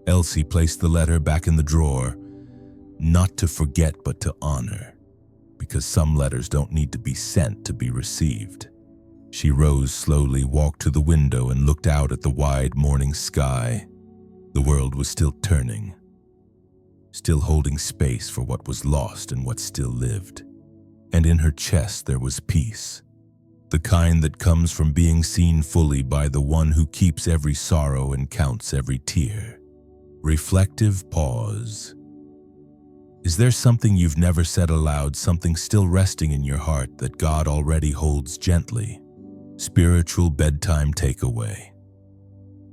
Elsie placed the letter back in the drawer, not to forget but to honor, because some letters don't need to be sent to be received. She rose slowly, walked to the window, and looked out at the wide morning sky. The world was still turning, still holding space for what was lost and what still lived. And in her chest there was peace, the kind that comes from being seen fully by the one who keeps every sorrow and counts every tear. Reflective pause. Is there something you've never said aloud, something still resting in your heart that God already holds gently? Spiritual bedtime takeaway.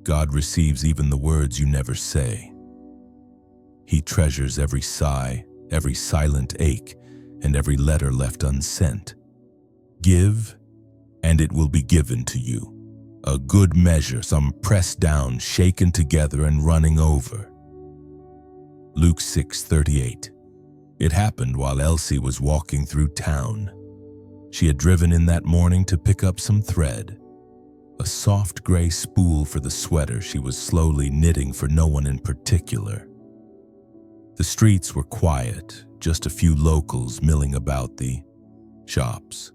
God receives even the words you never say. He treasures every sigh, every silent ache, and every letter left unsent. Give, and it will be given to you. A good measure, some pressed down, shaken together, and running over. Luke 6:38. It happened while Elsie was walking through town. She had driven in that morning to pick up some thread, a soft gray spool for the sweater she was slowly knitting for no one in particular. The streets were quiet, just a few locals milling about the shops.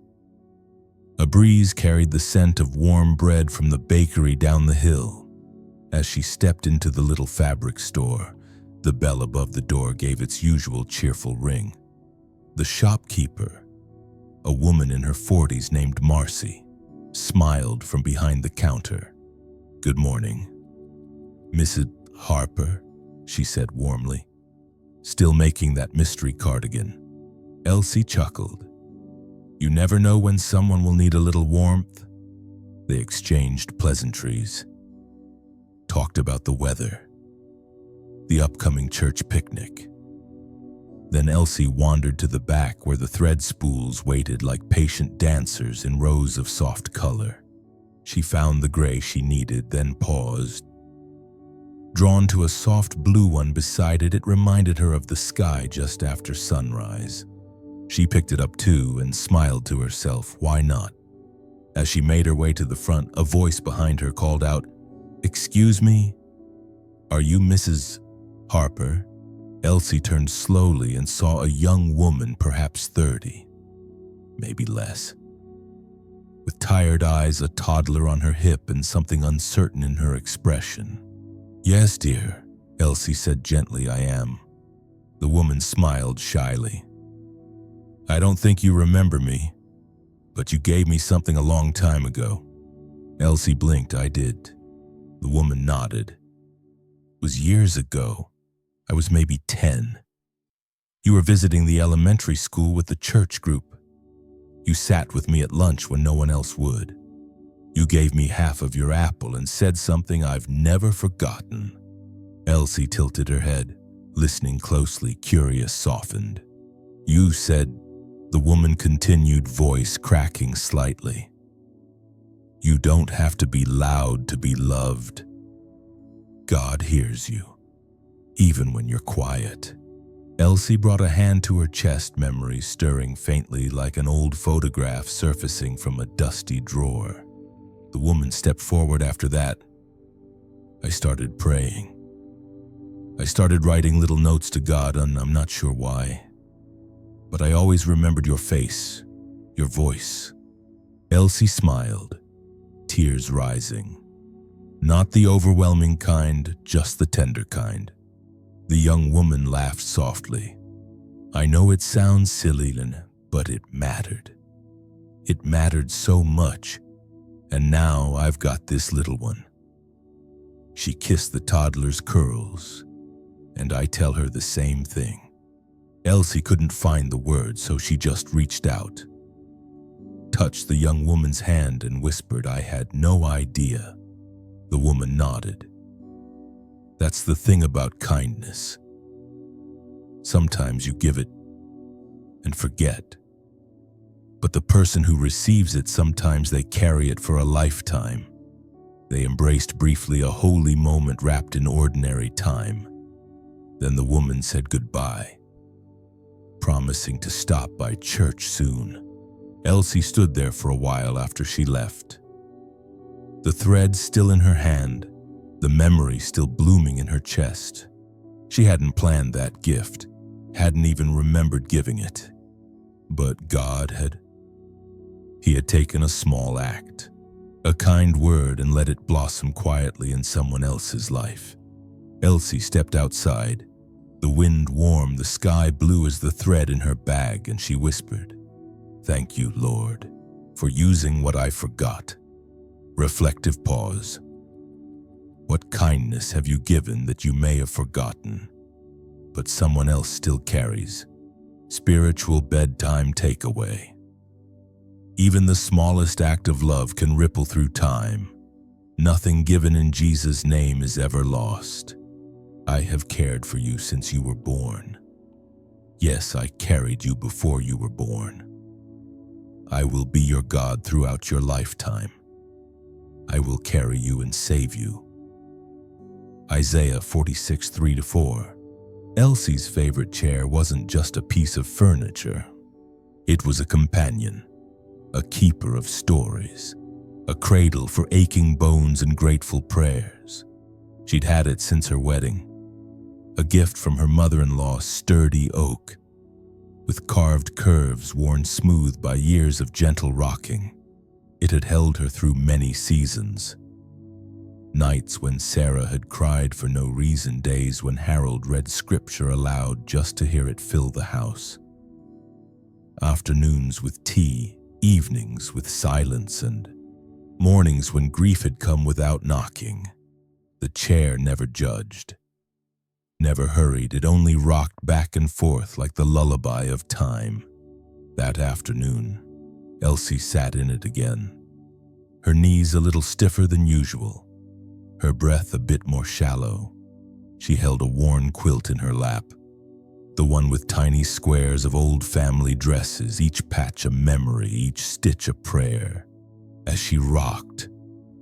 A breeze carried the scent of warm bread from the bakery down the hill. As she stepped into the little fabric store, the bell above the door gave its usual cheerful ring. The shopkeeper, a woman in her 40s named Marcy, smiled from behind the counter. "Good morning, Mrs. Harper," she said warmly, still making that mystery cardigan. Elsie chuckled. "You never know when someone will need a little warmth." They exchanged pleasantries, talked about the weather, the upcoming church picnic. Then Elsie wandered to the back where the thread spools waited like patient dancers in rows of soft color. She found the gray she needed, then paused. Drawn to a soft blue one beside it, it reminded her of the sky just after sunrise. She picked it up too and smiled to herself. Why not? As she made her way to the front, a voice behind her called out, "Excuse me? Are you Mrs. Harper?" Elsie turned slowly and saw a young woman, perhaps 30, maybe less. With tired eyes, a toddler on her hip, and something uncertain in her expression. "Yes, dear," Elsie said gently, "I am." The woman smiled shyly. "I don't think you remember me, but you gave me something a long time ago." Elsie blinked. "I did." The woman nodded. "It was years ago. I was maybe 10. You were visiting the elementary school with the church group. You sat with me at lunch when no one else would. You gave me half of your apple and said something I've never forgotten." Elsie tilted her head, listening closely, curious softened. "You said," the woman continued, voice cracking slightly, "you don't have to be loud to be loved. God hears you, even when you're quiet." Elsie brought a hand to her chest, memory stirring faintly like an old photograph surfacing from a dusty drawer. The woman stepped forward after that. "I started praying. I started writing little notes to God, and I'm not sure why. But I always remembered your face, your voice." Elsie smiled, tears rising. Not the overwhelming kind, just the tender kind. The young woman laughed softly. "I know it sounds silly, but it mattered. It mattered so much, and now I've got this little one." She kissed the toddler's curls, and I tell her the same thing. Elsie couldn't find the words, so she just reached out, touched the young woman's hand, and whispered, "I had no idea." The woman nodded. "That's the thing about kindness. Sometimes you give it and forget. But the person who receives it, sometimes they carry it for a lifetime. They embraced briefly a holy moment wrapped in ordinary time. Then the woman said goodbye, promising to stop by church soon. Elsie stood there for a while after she left. The thread still in her hand, the memory still blooming in her chest. She hadn't planned that gift, hadn't even remembered giving it. But God had. He had taken a small act, a kind word, and let it blossom quietly in someone else's life. Elsie stepped outside. The wind warm, the sky blue as the thread in her bag, and she whispered, "Thank you, Lord, for using what I forgot." Reflective pause. What kindness have you given that you may have forgotten, but someone else still carries? Spiritual bedtime takeaway. Even the smallest act of love can ripple through time. Nothing given in Jesus' name is ever lost. I have cared for you since you were born. Yes, I carried you before you were born. I will be your God throughout your lifetime. I will carry you and save you. Isaiah 46:3-4. Elsie's favorite chair wasn't just a piece of furniture. It was a companion, a keeper of stories, a cradle for aching bones and grateful prayers. She'd had it since her wedding, a gift from her mother-in-law's sturdy oak, with carved curves worn smooth by years of gentle rocking. It had held her through many seasons. Nights when Sarah had cried for no reason, days when Harold read scripture aloud just to hear it fill the house. Afternoons with tea, evenings with silence, and mornings when grief had come without knocking. The chair never judged, never hurried. It only rocked back and forth like the lullaby of time. That afternoon, Elsie sat in it again, her knees a little stiffer than usual, her breath a bit more shallow. She held a worn quilt in her lap, the one with tiny squares of old family dresses, each patch a memory, each stitch a prayer. As she rocked,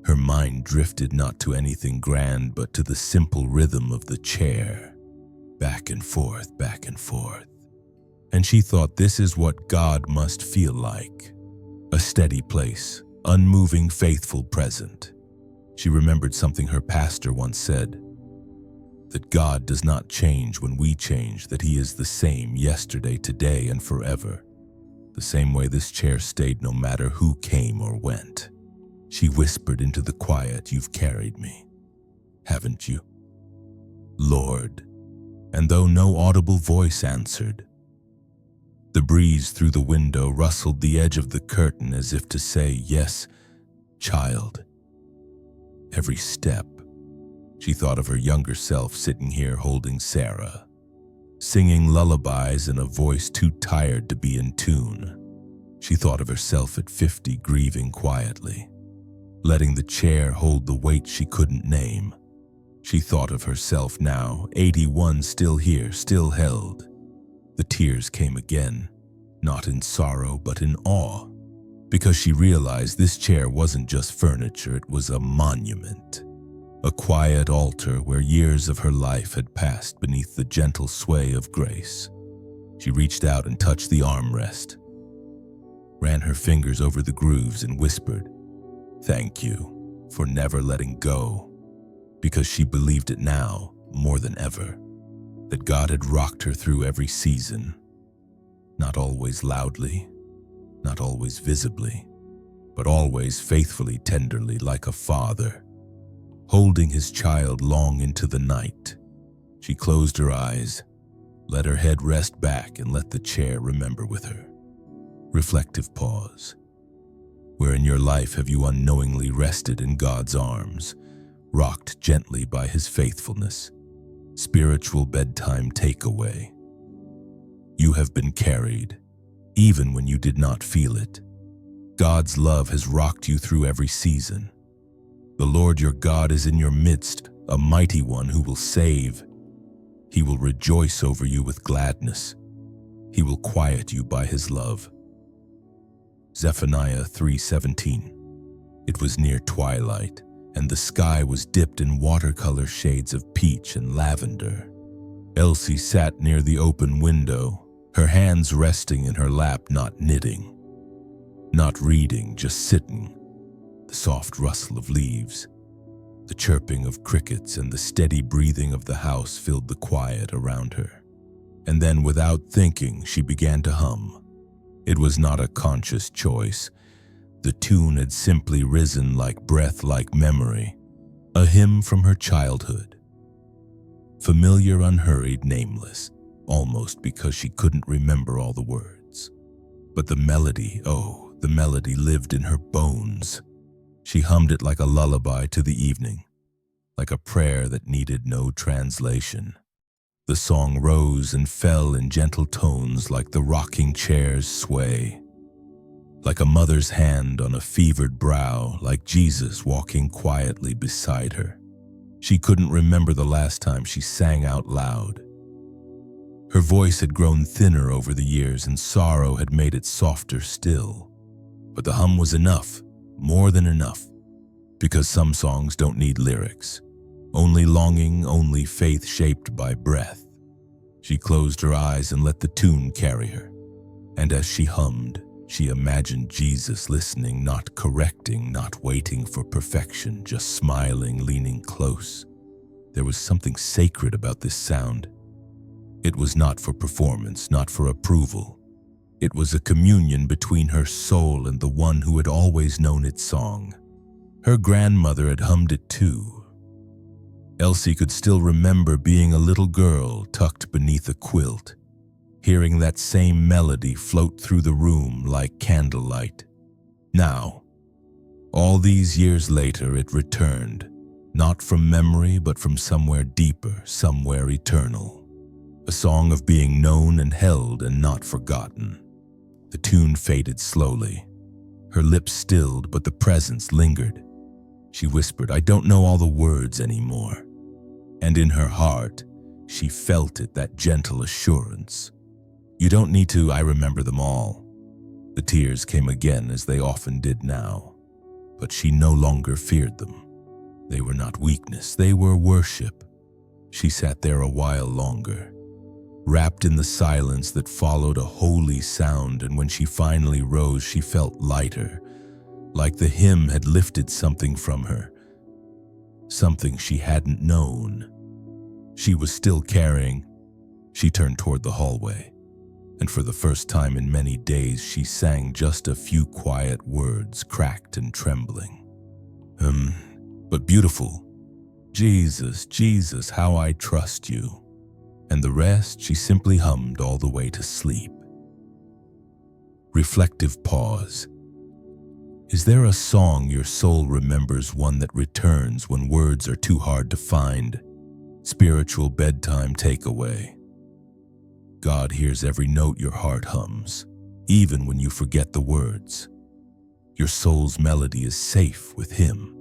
her mind drifted not to anything grand, but to the simple rhythm of the chair, back and forth, back and forth. And she thought, this is what God must feel like. A steady place, unmoving, faithful, present. She remembered something her pastor once said, that God does not change when we change, that He is the same yesterday, today, and forever. The same way this chair stayed no matter who came or went. She whispered into the quiet, "You've carried me, haven't you, Lord?" And though no audible voice answered, the breeze through the window rustled the edge of the curtain as if to say, "Yes, child." Every step, she thought of her younger self sitting here holding Sarah, singing lullabies in a voice too tired to be in tune. She thought of herself at 50, grieving quietly, letting the chair hold the weight she couldn't name. She thought of herself now, 81, still here, still held. The tears came again, not in sorrow but in awe, because she realized this chair wasn't just furniture, it was a monument, a quiet altar where years of her life had passed beneath the gentle sway of grace. She reached out and touched the armrest, ran her fingers over the grooves and whispered, "Thank you for never letting go," because she believed it now more than ever, that God had rocked her through every season, not always loudly, not always visibly, but always faithfully, tenderly, like a father, holding his child long into the night. She closed her eyes, let her head rest back, and let the chair remember with her. Reflective pause. Where in your life have you unknowingly rested in God's arms, rocked gently by His faithfulness? Spiritual bedtime takeaway. You have been carried, even when you did not feel it. God's love has rocked you through every season. The Lord your God is in your midst, a mighty one who will save. He will rejoice over you with gladness. He will quiet you by his love. Zephaniah 3:17. It was near twilight, and the sky was dipped in watercolor shades of peach and lavender. Elsie sat near the open window, her hands resting in her lap, not knitting, not reading, just sitting. The soft rustle of leaves, the chirping of crickets, and the steady breathing of the house filled the quiet around her. And then, without thinking, she began to hum. It was not a conscious choice. The tune had simply risen like breath, like memory, a hymn from her childhood. Familiar, unhurried, nameless, almost because she couldn't remember all the words. But the melody, oh, the melody lived in her bones. She hummed it like a lullaby to the evening, like a prayer that needed no translation. The song rose and fell in gentle tones like the rocking chair's sway, like a mother's hand on a fevered brow, like Jesus walking quietly beside her. She couldn't remember the last time she sang out loud. Her voice had grown thinner over the years, and sorrow had made it softer still. But the hum was enough, more than enough, because some songs don't need lyrics. Only longing, only faith shaped by breath. She closed her eyes and let the tune carry her. And as she hummed, she imagined Jesus listening, not correcting, not waiting for perfection, just smiling, leaning close. There was something sacred about this sound. It was not for performance, not for approval. It was a communion between her soul and the one who had always known its song. Her grandmother had hummed it too. Elsie could still remember being a little girl tucked beneath a quilt, hearing that same melody float through the room like candlelight. Now, all these years later, it returned, not from memory but from somewhere deeper, somewhere eternal. A song of being known and held and not forgotten. The tune faded slowly. Her lips stilled, but the presence lingered. She whispered, "I don't know all the words anymore." And in her heart, she felt it, that gentle assurance. "You don't need to, I remember them all." The tears came again, as they often did now. But she no longer feared them. They were not weakness, they were worship. She sat there a while longer, wrapped in the silence that followed a holy sound, and when she finally rose, she felt lighter, like the hymn had lifted something from her, something she hadn't known. She was still carrying. She turned toward the hallway, and for the first time in many days, she sang just a few quiet words, cracked and trembling. But beautiful. "Jesus, Jesus, how I trust you." And the rest she simply hummed all the way to sleep. Reflective pause. Is there a song your soul remembers, one that returns when words are too hard to find? Spiritual bedtime takeaway. God hears every note your heart hums, even when you forget the words. Your soul's melody is safe with Him.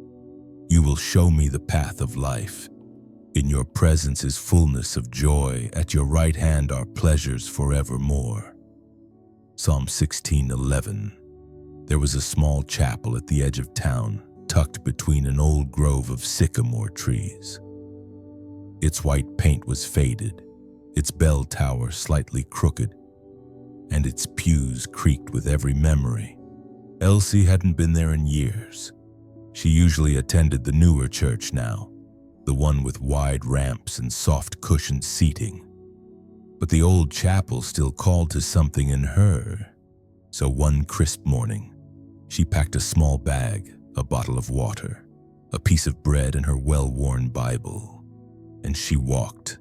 You will show me the path of life. In your presence is fullness of joy. At your right hand are pleasures forevermore. Psalm 16:11. There was a small chapel at the edge of town, tucked between an old grove of sycamore trees. Its white paint was faded, its bell tower slightly crooked, and its pews creaked with every memory. Elsie hadn't been there in years. She usually attended the newer church now, the one with wide ramps and soft cushioned seating. But the old chapel still called to something in her. So one crisp morning, she packed a small bag, a bottle of water, a piece of bread, and her well-worn Bible. And she walked.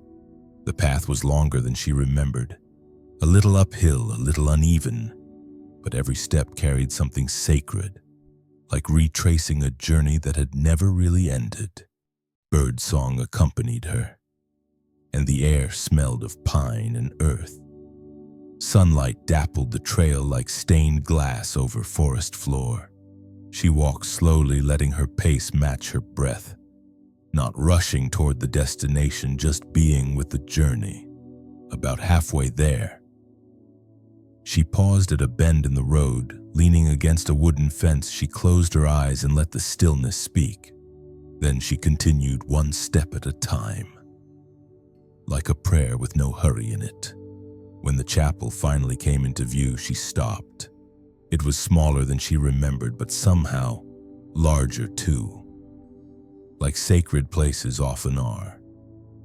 The path was longer than she remembered, a little uphill, a little uneven, but every step carried something sacred, like retracing a journey that had never really ended. Birdsong accompanied her, and the air smelled of pine and earth. Sunlight dappled the trail like stained glass over forest floor. She walked slowly, letting her pace match her breath, not rushing toward the destination, just being with the journey. About halfway there, She paused at a bend in the road. Leaning against a wooden fence, she closed her eyes and let the stillness speak. Then she continued, one step at a time, like a prayer with no hurry in it. When the chapel finally came into view, she stopped. It was smaller than she remembered, but somehow larger too, like sacred places often are.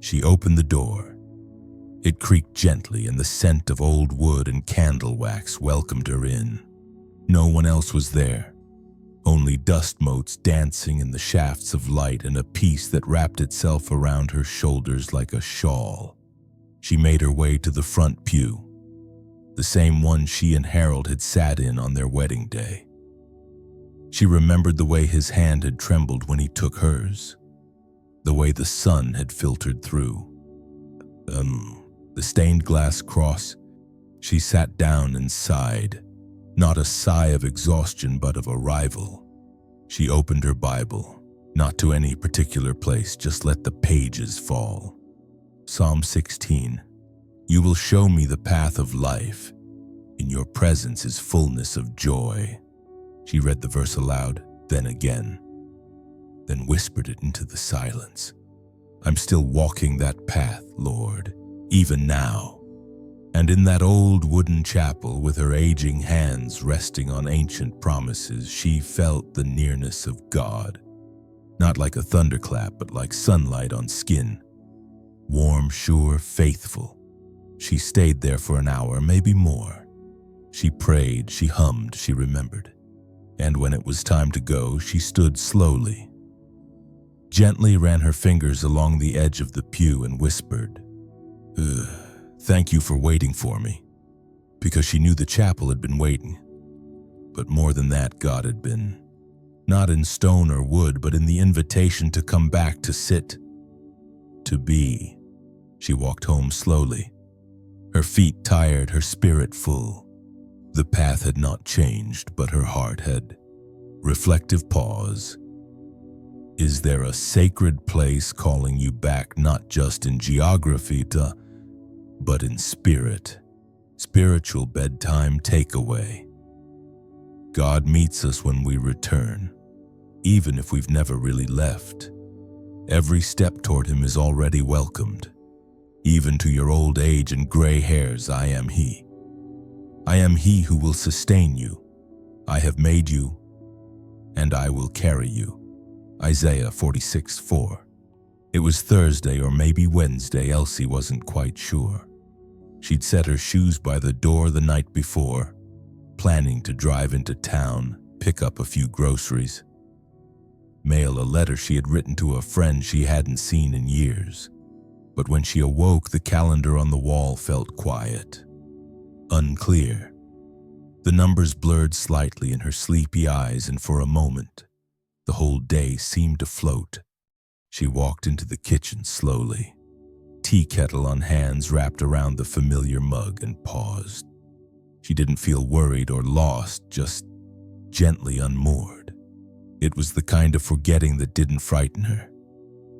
She opened the door. It creaked gently, and the scent of old wood and candle wax welcomed her in. No one else was there, only dust motes dancing in the shafts of light and a peace that wrapped itself around her shoulders like a shawl. She made her way to the front pew, the same one she and Harold had sat in on their wedding day. She remembered the way his hand had trembled when he took hers, the way the sun had filtered through. The stained glass cross. She sat down and sighed, not a sigh of exhaustion but of arrival. She opened her Bible, not to any particular place, just let the pages fall. Psalm 16. You will show me the path of life. In your presence is fullness of joy. She read the verse aloud, then again, then whispered it into the silence. I'm still walking that path, Lord, even now. And in that old wooden chapel, with her aging hands resting on ancient promises, she felt the nearness of God. Not like a thunderclap, but like sunlight on skin. Warm, sure, faithful. She stayed there for an hour, maybe more. She prayed, she hummed, she remembered. And when it was time to go, she stood slowly, gently ran her fingers along the edge of the pew and whispered, thank you for waiting for me. Because she knew the chapel had been waiting. But more than that, God had been. Not in stone or wood, but in the invitation to come back, to sit, to be. She walked home slowly, her feet tired, her spirit full. The path had not changed, but her heart had. Reflective pause. Is there a sacred place calling you back, not just in geography, but in spirit? Spiritual bedtime takeaway. God meets us when we return, even if we've never really left. Every step toward him is already welcomed. Even to your old age and gray hairs, I am he. I am he who will sustain you. I have made you, and I will carry you. Isaiah 46:4. It was Thursday or maybe Wednesday. Elsie wasn't quite sure. She'd set her shoes by the door the night before, planning to drive into town, pick up a few groceries, mail a letter she had written to a friend she hadn't seen in years. But when she awoke, the calendar on the wall felt quiet, unclear. The numbers blurred slightly in her sleepy eyes, and for a moment, the whole day seemed to float. She walked into the kitchen slowly, tea kettle on hands wrapped around the familiar mug, and paused. She didn't feel worried or lost, just gently unmoored. It was the kind of forgetting that didn't frighten her,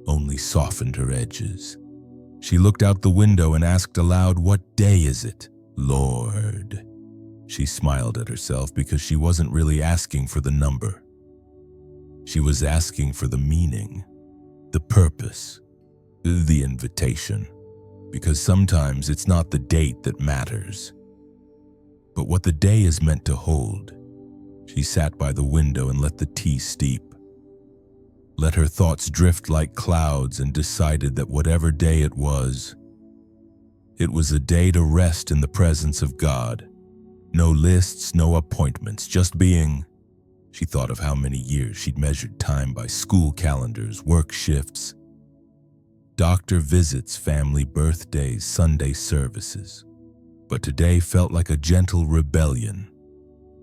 only softened her edges. She looked out the window and asked aloud, "What day is it, Lord?" She smiled at herself because she wasn't really asking for the number. She was asking for the meaning, the purpose, the invitation. Because sometimes it's not the date that matters, but what the day is meant to hold. She sat by the window and let the tea steep. Let her thoughts drift like clouds, and decided that whatever day it was a day to rest in the presence of God. No lists, no appointments, just being. She thought of how many years she'd measured time by school calendars, work shifts, doctor visits, family birthdays, Sunday services. But today felt like a gentle rebellion,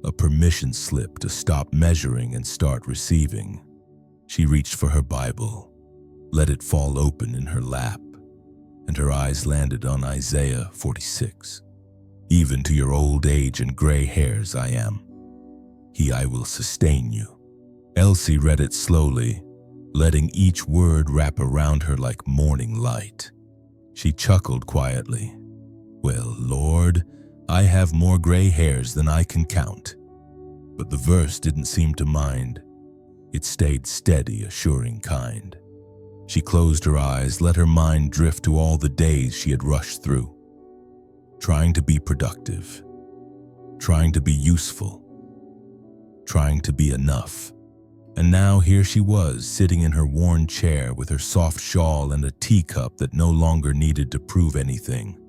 a permission slip to stop measuring and start receiving. She reached for her Bible, let it fall open in her lap, and her eyes landed on Isaiah 46. Even to your old age and gray hairs, I am. I will sustain you. Elsie read it slowly, letting each word wrap around her like morning light. She chuckled quietly. Well, Lord, I have more gray hairs than I can count. But the verse didn't seem to mind. It stayed steady, assuring kind. She closed her eyes, let her mind drift to all the days she had rushed through. Trying to be productive. Trying to be useful. Trying to be enough. And now here she was, sitting in her worn chair with her soft shawl and a teacup that no longer needed to prove anything.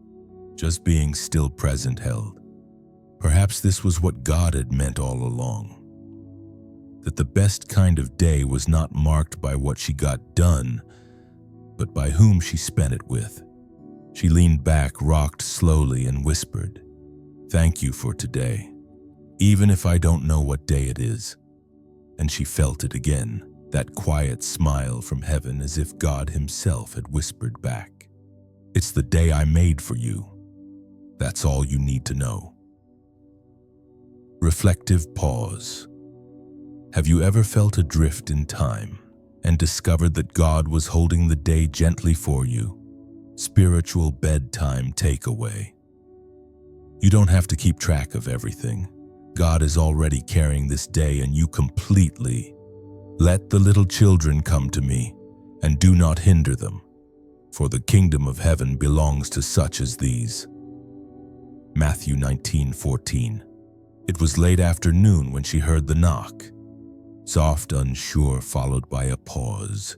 Just being still present held. Perhaps this was what God had meant all along. That the best kind of day was not marked by what she got done, but by whom she spent it with. She leaned back, rocked slowly, and whispered, "Thank you for today, even if I don't know what day it is." And she felt it again, that quiet smile from heaven, as if God himself had whispered back, "It's the day I made for you. That's all you need to know." Reflective pause. Have you ever felt adrift in time and discovered that God was holding the day gently for you? Spiritual bedtime takeaway. You don't have to keep track of everything. God is already carrying this day, and you completely. Let the little children come to me, and do not hinder them, for the kingdom of heaven belongs to such as these. Matthew 19:14. It was late afternoon when she heard the knock. Soft, unsure, followed by a pause.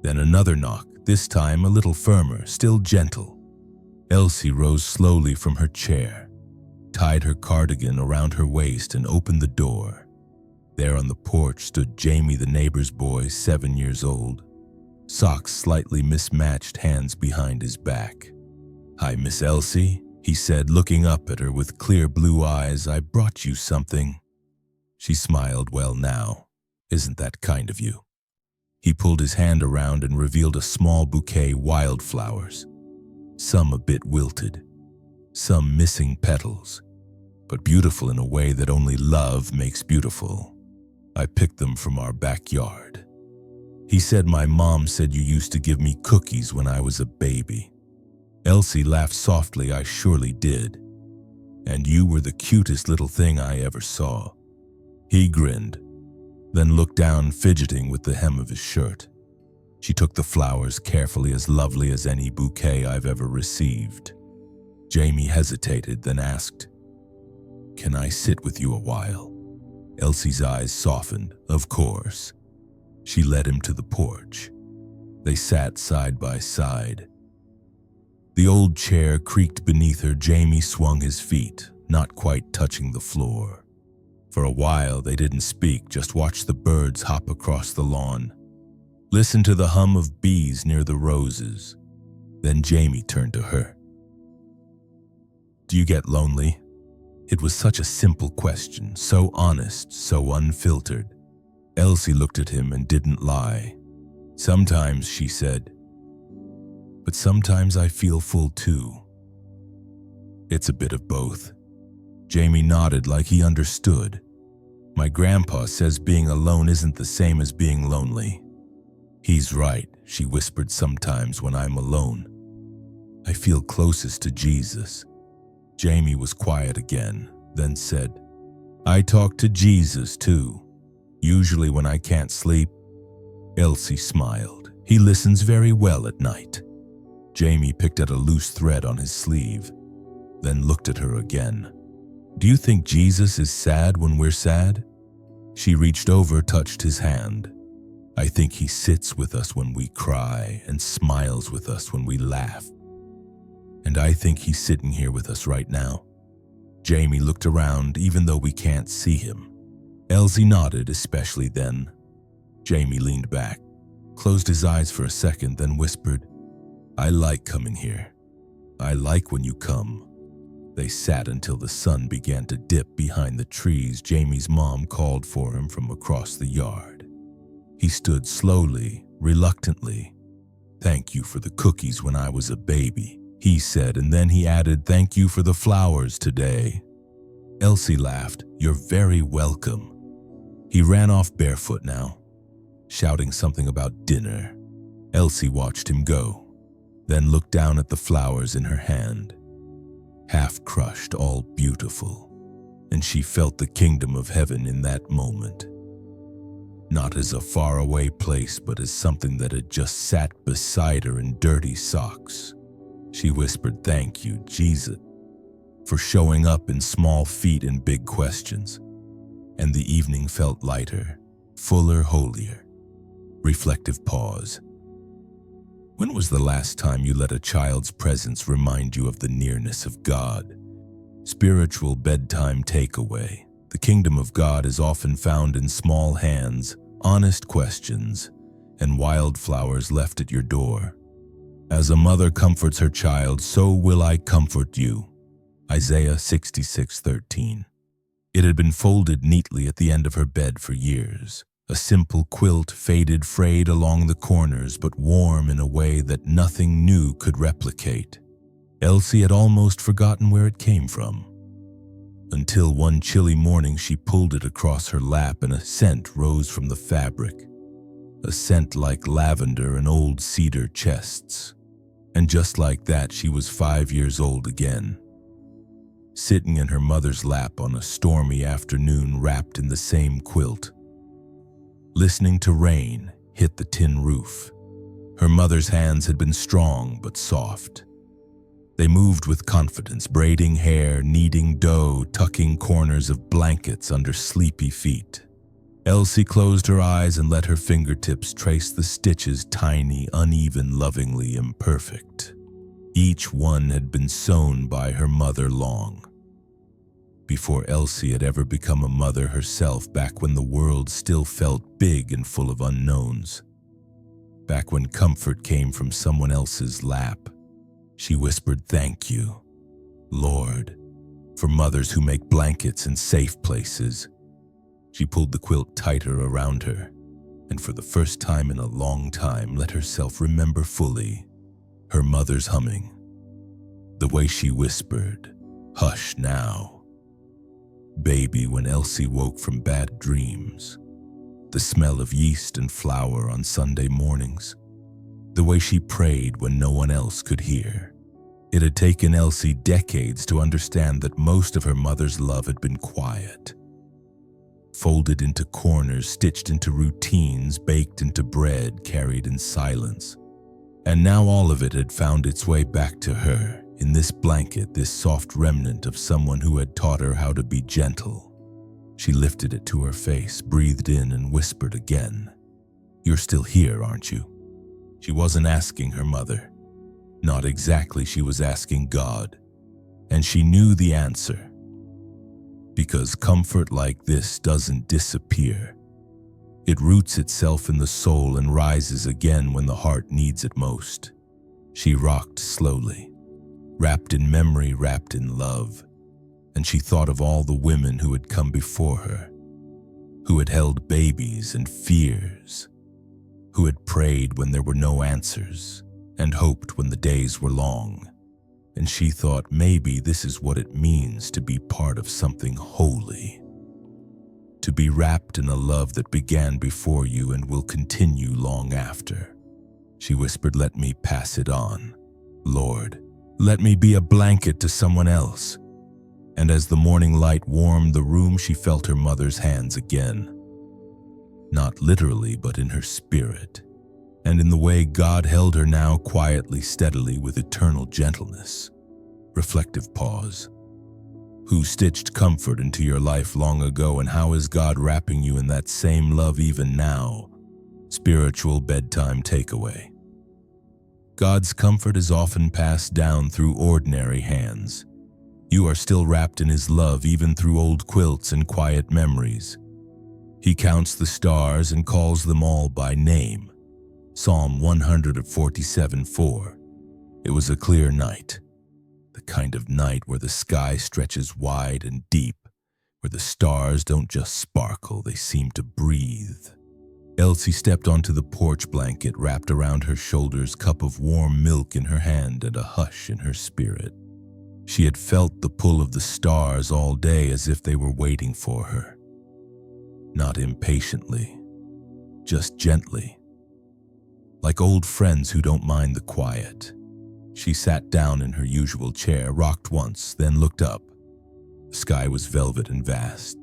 Then another knock, this time a little firmer, still gentle. Elsie rose slowly from her chair, tied her cardigan around her waist, and opened the door. There on the porch stood Jamie, the neighbor's boy, 7 years old. Socks slightly mismatched, hands behind his back. "Hi, Miss Elsie," he said, looking up at her with clear blue eyes. "I brought you something." She smiled. "Well now, isn't that kind of you?" He pulled his hand around and revealed a small bouquet wildflowers, some a bit wilted, some missing petals, but beautiful in a way that only love makes beautiful. "I picked them from our backyard." He said, "My mom said you used to give me cookies when I was a baby." Elsie laughed softly. "I surely did. And you were the cutest little thing I ever saw." He grinned, then looked down, fidgeting with the hem of his shirt. She took the flowers carefully, as lovely as any bouquet I've ever received. Jamie hesitated, then asked, "Can I sit with you a while?" Elsie's eyes softened. Of course. She led him to the porch. They sat side by side. The old chair creaked beneath her. Jamie swung his feet, not quite touching the floor. For a while they didn't speak, just watched the birds hop across the lawn. Listened to the hum of bees near the roses. Then Jamie turned to her. "Do you get lonely?" It was such a simple question, so honest, so unfiltered. Elsie looked at him and didn't lie. "Sometimes," she said, "but sometimes I feel full too." "It's a bit of both." Jamie nodded like he understood. "My grandpa says being alone isn't the same as being lonely." "He's right," she whispered. "Sometimes when I'm alone, I feel closest to Jesus." Jamie was quiet again, then said, "I talk to Jesus too, usually when I can't sleep." Elsie smiled. "He listens very well at night." Jamie picked at a loose thread on his sleeve, then looked at her again. "Do you think Jesus is sad when we're sad?" She reached over, touched his hand. "I think he sits with us when we cry and smiles with us when we laugh. And I think he's sitting here with us right now." Jamie looked around, "Even though we can't see him." Elsie nodded, "Especially then." Jamie leaned back, closed his eyes for a second, then whispered, "I like coming here. I like when you come." They sat until the sun began to dip behind the trees. Jamie's mom called for him from across the yard. He stood slowly, reluctantly. "Thank you for the cookies when I was a baby," he said, and then he added, "Thank you for the flowers today." Elsie laughed. "You're very welcome." He ran off barefoot now, shouting something about dinner. Elsie watched him go, then looked down at the flowers in her hand. half crushed, all beautiful, and she felt the kingdom of heaven in that moment. Not as a faraway place, but as something that had just sat beside her in dirty socks. She whispered, "Thank you, Jesus, for showing up in small feet and big questions." And the evening felt lighter, fuller, holier. Reflective pause. When was the last time you let a child's presence remind you of the nearness of God? Spiritual bedtime takeaway. The kingdom of God is often found in small hands, honest questions, and wildflowers left at your door. As a mother comforts her child, so will I comfort you. Isaiah 66:13. It had been folded neatly at the end of her bed for years. A simple quilt, faded, frayed along the corners, but warm in a way that nothing new could replicate. Elsie had almost forgotten where it came from, until one chilly morning she pulled it across her lap and a scent rose from the fabric, a scent like lavender and old cedar chests. And just like that, she was 5 years old again, sitting in her mother's lap on a stormy afternoon, wrapped in the same quilt, listening to rain hit the tin roof. Her mother's hands had been strong but soft. They moved with confidence, braiding hair, kneading dough, tucking corners of blankets under sleepy feet. Elsie closed her eyes and let her fingertips trace the stitches, tiny, uneven, lovingly imperfect. Each one had been sewn by her mother long before Elsie had ever become a mother herself, back when the world still felt big and full of unknowns, back when comfort came from someone else's lap. She whispered, "Thank you, Lord, for mothers who make blankets in safe places." She pulled the quilt tighter around her, and for the first time in a long time let herself remember fully her mother's humming. The way she whispered, "Hush now, baby," when Elsie woke from bad dreams. The smell of yeast and flour on Sunday mornings. The way she prayed when no one else could hear. It had taken Elsie decades to understand that most of her mother's love had been quiet, folded into corners, stitched into routines, baked into bread, carried in silence. And now all of it had found its way back to her, in this blanket, this soft remnant of someone who had taught her how to be gentle. She lifted it to her face, breathed in, and whispered again, "You're still here, aren't you?" She wasn't asking her mother. Not exactly, she was asking God. And she knew the answer. Because comfort like this doesn't disappear. It roots itself in the soul and rises again when the heart needs it most. She rocked slowly, wrapped in memory, wrapped in love, and she thought of all the women who had come before her, who had held babies and fears, who had prayed when there were no answers, and hoped when the days were long. And she thought, maybe this is what it means to be part of something holy, to be wrapped in a love that began before you and will continue long after. She whispered, "Let me pass it on, Lord. Let me be a blanket to someone else." And as the morning light warmed the room, she felt her mother's hands again. Not literally, but in her spirit, and in the way God held her now, quietly, steadily, with eternal gentleness. Reflective pause. Who stitched comfort into your life long ago, and how is God wrapping you in that same love even now? Spiritual bedtime takeaway. God's comfort is often passed down through ordinary hands. You are still wrapped in His love even through old quilts and quiet memories. He counts the stars and calls them all by name. Psalm 147:4. It was a clear night. The kind of night where the sky stretches wide and deep, where the stars don't just sparkle, they seem to breathe. Elsie stepped onto the porch, blanket wrapped around her shoulders, cup of warm milk in her hand, and a hush in her spirit. She had felt the pull of the stars all day, as if they were waiting for her. Not impatiently, just gently. Like old friends who don't mind the quiet. She sat down in her usual chair, rocked once, then looked up. The sky was velvet and vast.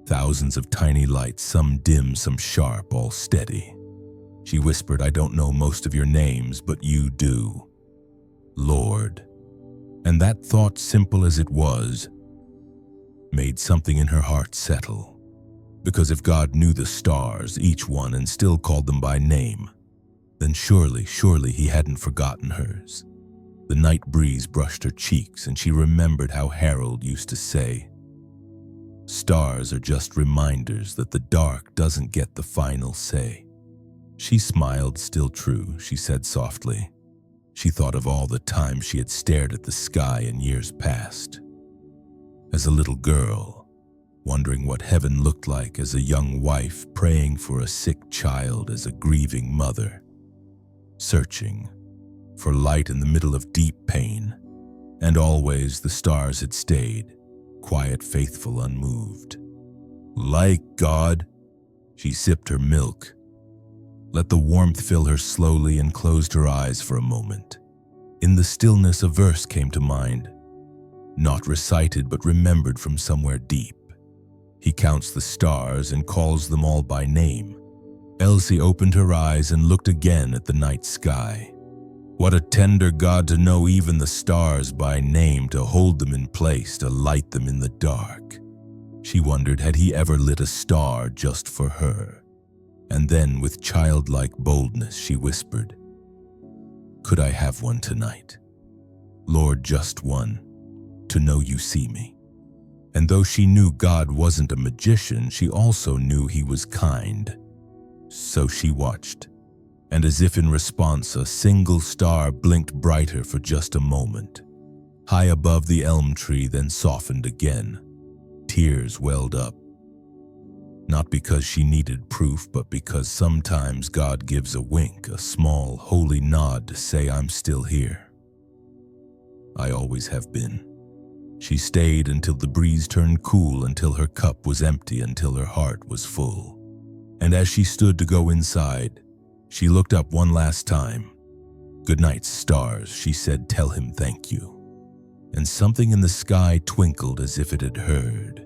Thousands of tiny lights, some dim, some sharp, all steady. She whispered, "I don't know most of your names, but you do. Lord." And that thought, simple as it was, made something in her heart settle. Because if God knew the stars, each one, and still called them by name, then surely he hadn't forgotten hers. The night breeze brushed her cheeks, and she remembered how Harold used to say, "Stars are just reminders that the dark doesn't get the final say." She smiled, still true, she said softly. She thought of all the times she had stared at the sky in years past. As a little girl, wondering what heaven looked like, as a young wife praying for a sick child, as a grieving mother, searching for light in the middle of deep pain. And always the stars had stayed, quiet, faithful, unmoved. Like God, she sipped her milk, let the warmth fill her slowly, and closed her eyes for a moment. In the stillness, a verse came to mind, not recited but remembered from somewhere deep. He counts the stars and calls them all by name. Elsie opened her eyes and looked again at the night sky. What a tender God to know even the stars by name, to hold them in place, to light them in the dark. She wondered, had he ever lit a star just for her? And then, with childlike boldness, she whispered, "Could I have one tonight? Lord, just one, to know you see me." And though she knew God wasn't a magician, she also knew he was kind. So she watched, and as if in response, a single star blinked brighter for just a moment, high above the elm tree, then softened again. Tears welled up. Not because she needed proof, but because sometimes God gives a wink, a small, holy nod to say, "I'm still here. I always have been." She stayed until the breeze turned cool, until her cup was empty, until her heart was full. And as she stood to go inside, she looked up one last time. "Good night, stars," she said, "tell him thank you." And something in the sky twinkled as if it had heard.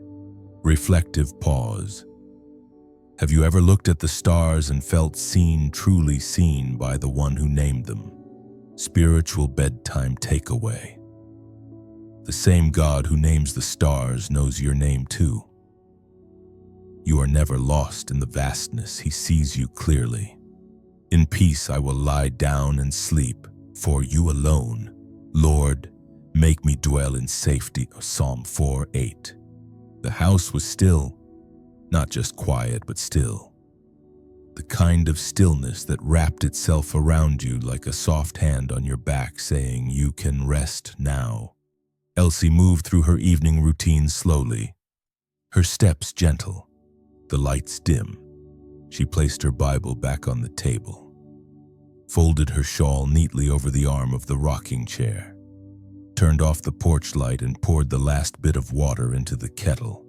Reflective pause. Have you ever looked at the stars and felt seen, truly seen by the one who named them? Spiritual bedtime takeaway. The same God who names the stars knows your name too. You are never lost in the vastness. He sees you clearly. In peace I will lie down and sleep, for you alone. Lord, make me dwell in safety. Psalm 4:8. The house was still, not just quiet, but still. The kind of stillness that wrapped itself around you like a soft hand on your back, saying you can rest now. Elsie moved through her evening routine slowly, her steps gentle, the lights dim. She placed her Bible back on the table, folded her shawl neatly over the arm of the rocking chair, turned off the porch light, and poured the last bit of water into the kettle.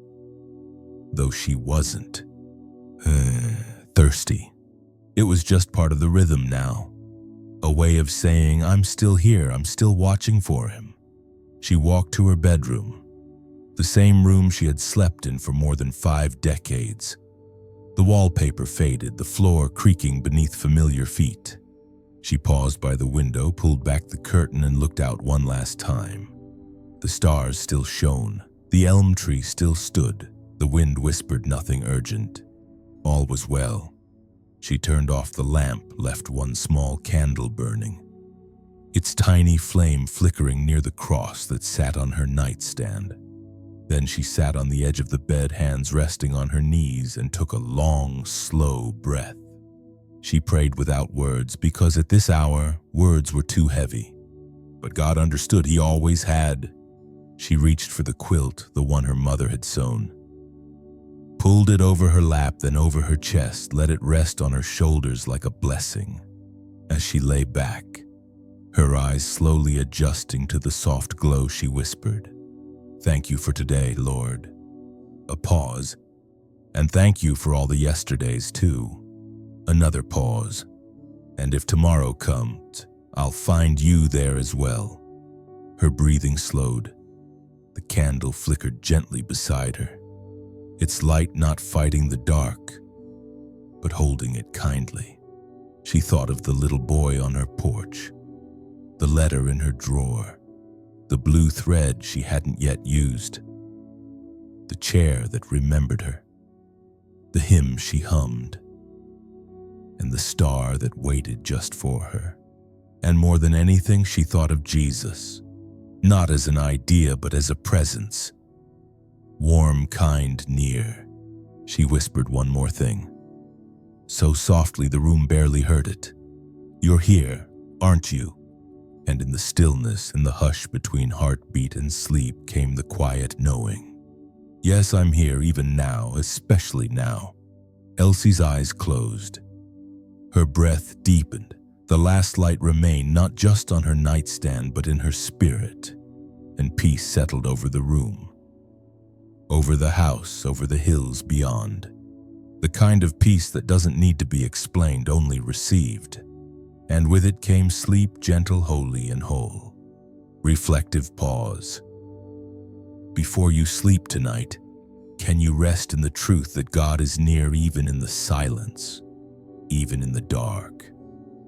Though she wasn't thirsty, it was just part of the rhythm now, a way of saying, "I'm still here, I'm still watching for him." She walked to her bedroom, the same room she had slept in for more than 5 decades. The wallpaper faded, the floor creaking beneath familiar feet. She paused by the window, pulled back the curtain, and looked out one last time. The stars still shone, the elm tree still stood, the wind whispered nothing urgent. All was well. She turned off the lamp, left one small candle burning, its tiny flame flickering near the cross that sat on her nightstand. Then she sat on the edge of the bed, hands resting on her knees, and took a long, slow breath. She prayed without words, because at this hour, words were too heavy. But God understood, He always had. She reached for the quilt, the one her mother had sewn, pulled it over her lap, then over her chest, let it rest on her shoulders like a blessing. As she lay back, her eyes slowly adjusting to the soft glow, she whispered, "Thank you for today, Lord." A pause. "And thank you for all the yesterdays too." Another pause. "And if tomorrow comes, I'll find you there as well. Her breathing slowed. The candle flickered gently beside her, its light not fighting the dark, but holding it kindly. She thought of the little boy on her porch, the letter in her drawer, the blue thread she hadn't yet used, the chair that remembered her, the hymn she hummed, and the star that waited just for her. And more than anything, she thought of Jesus, not as an idea, but as a presence. Warm, kind, near. She whispered one more thing, so softly the room barely heard it. You're here, aren't you? And in the stillness, in the hush between heartbeat and sleep, came the quiet knowing. Yes, I'm here even now, especially now. Elsie's eyes closed. Her breath deepened. The last light remained not just on her nightstand, but in her spirit, and peace settled over the room, over the house, over the hills beyond. The kind of peace that doesn't need to be explained, only received. And with it came sleep, gentle, holy, and whole. Reflective pause. Before you sleep tonight, can you rest in the truth that God is near even in the silence, even in the dark?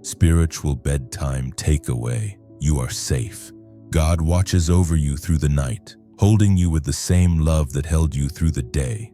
Spiritual bedtime takeaway. You are safe. God watches over you through the night, holding you with the same love that held you through the day.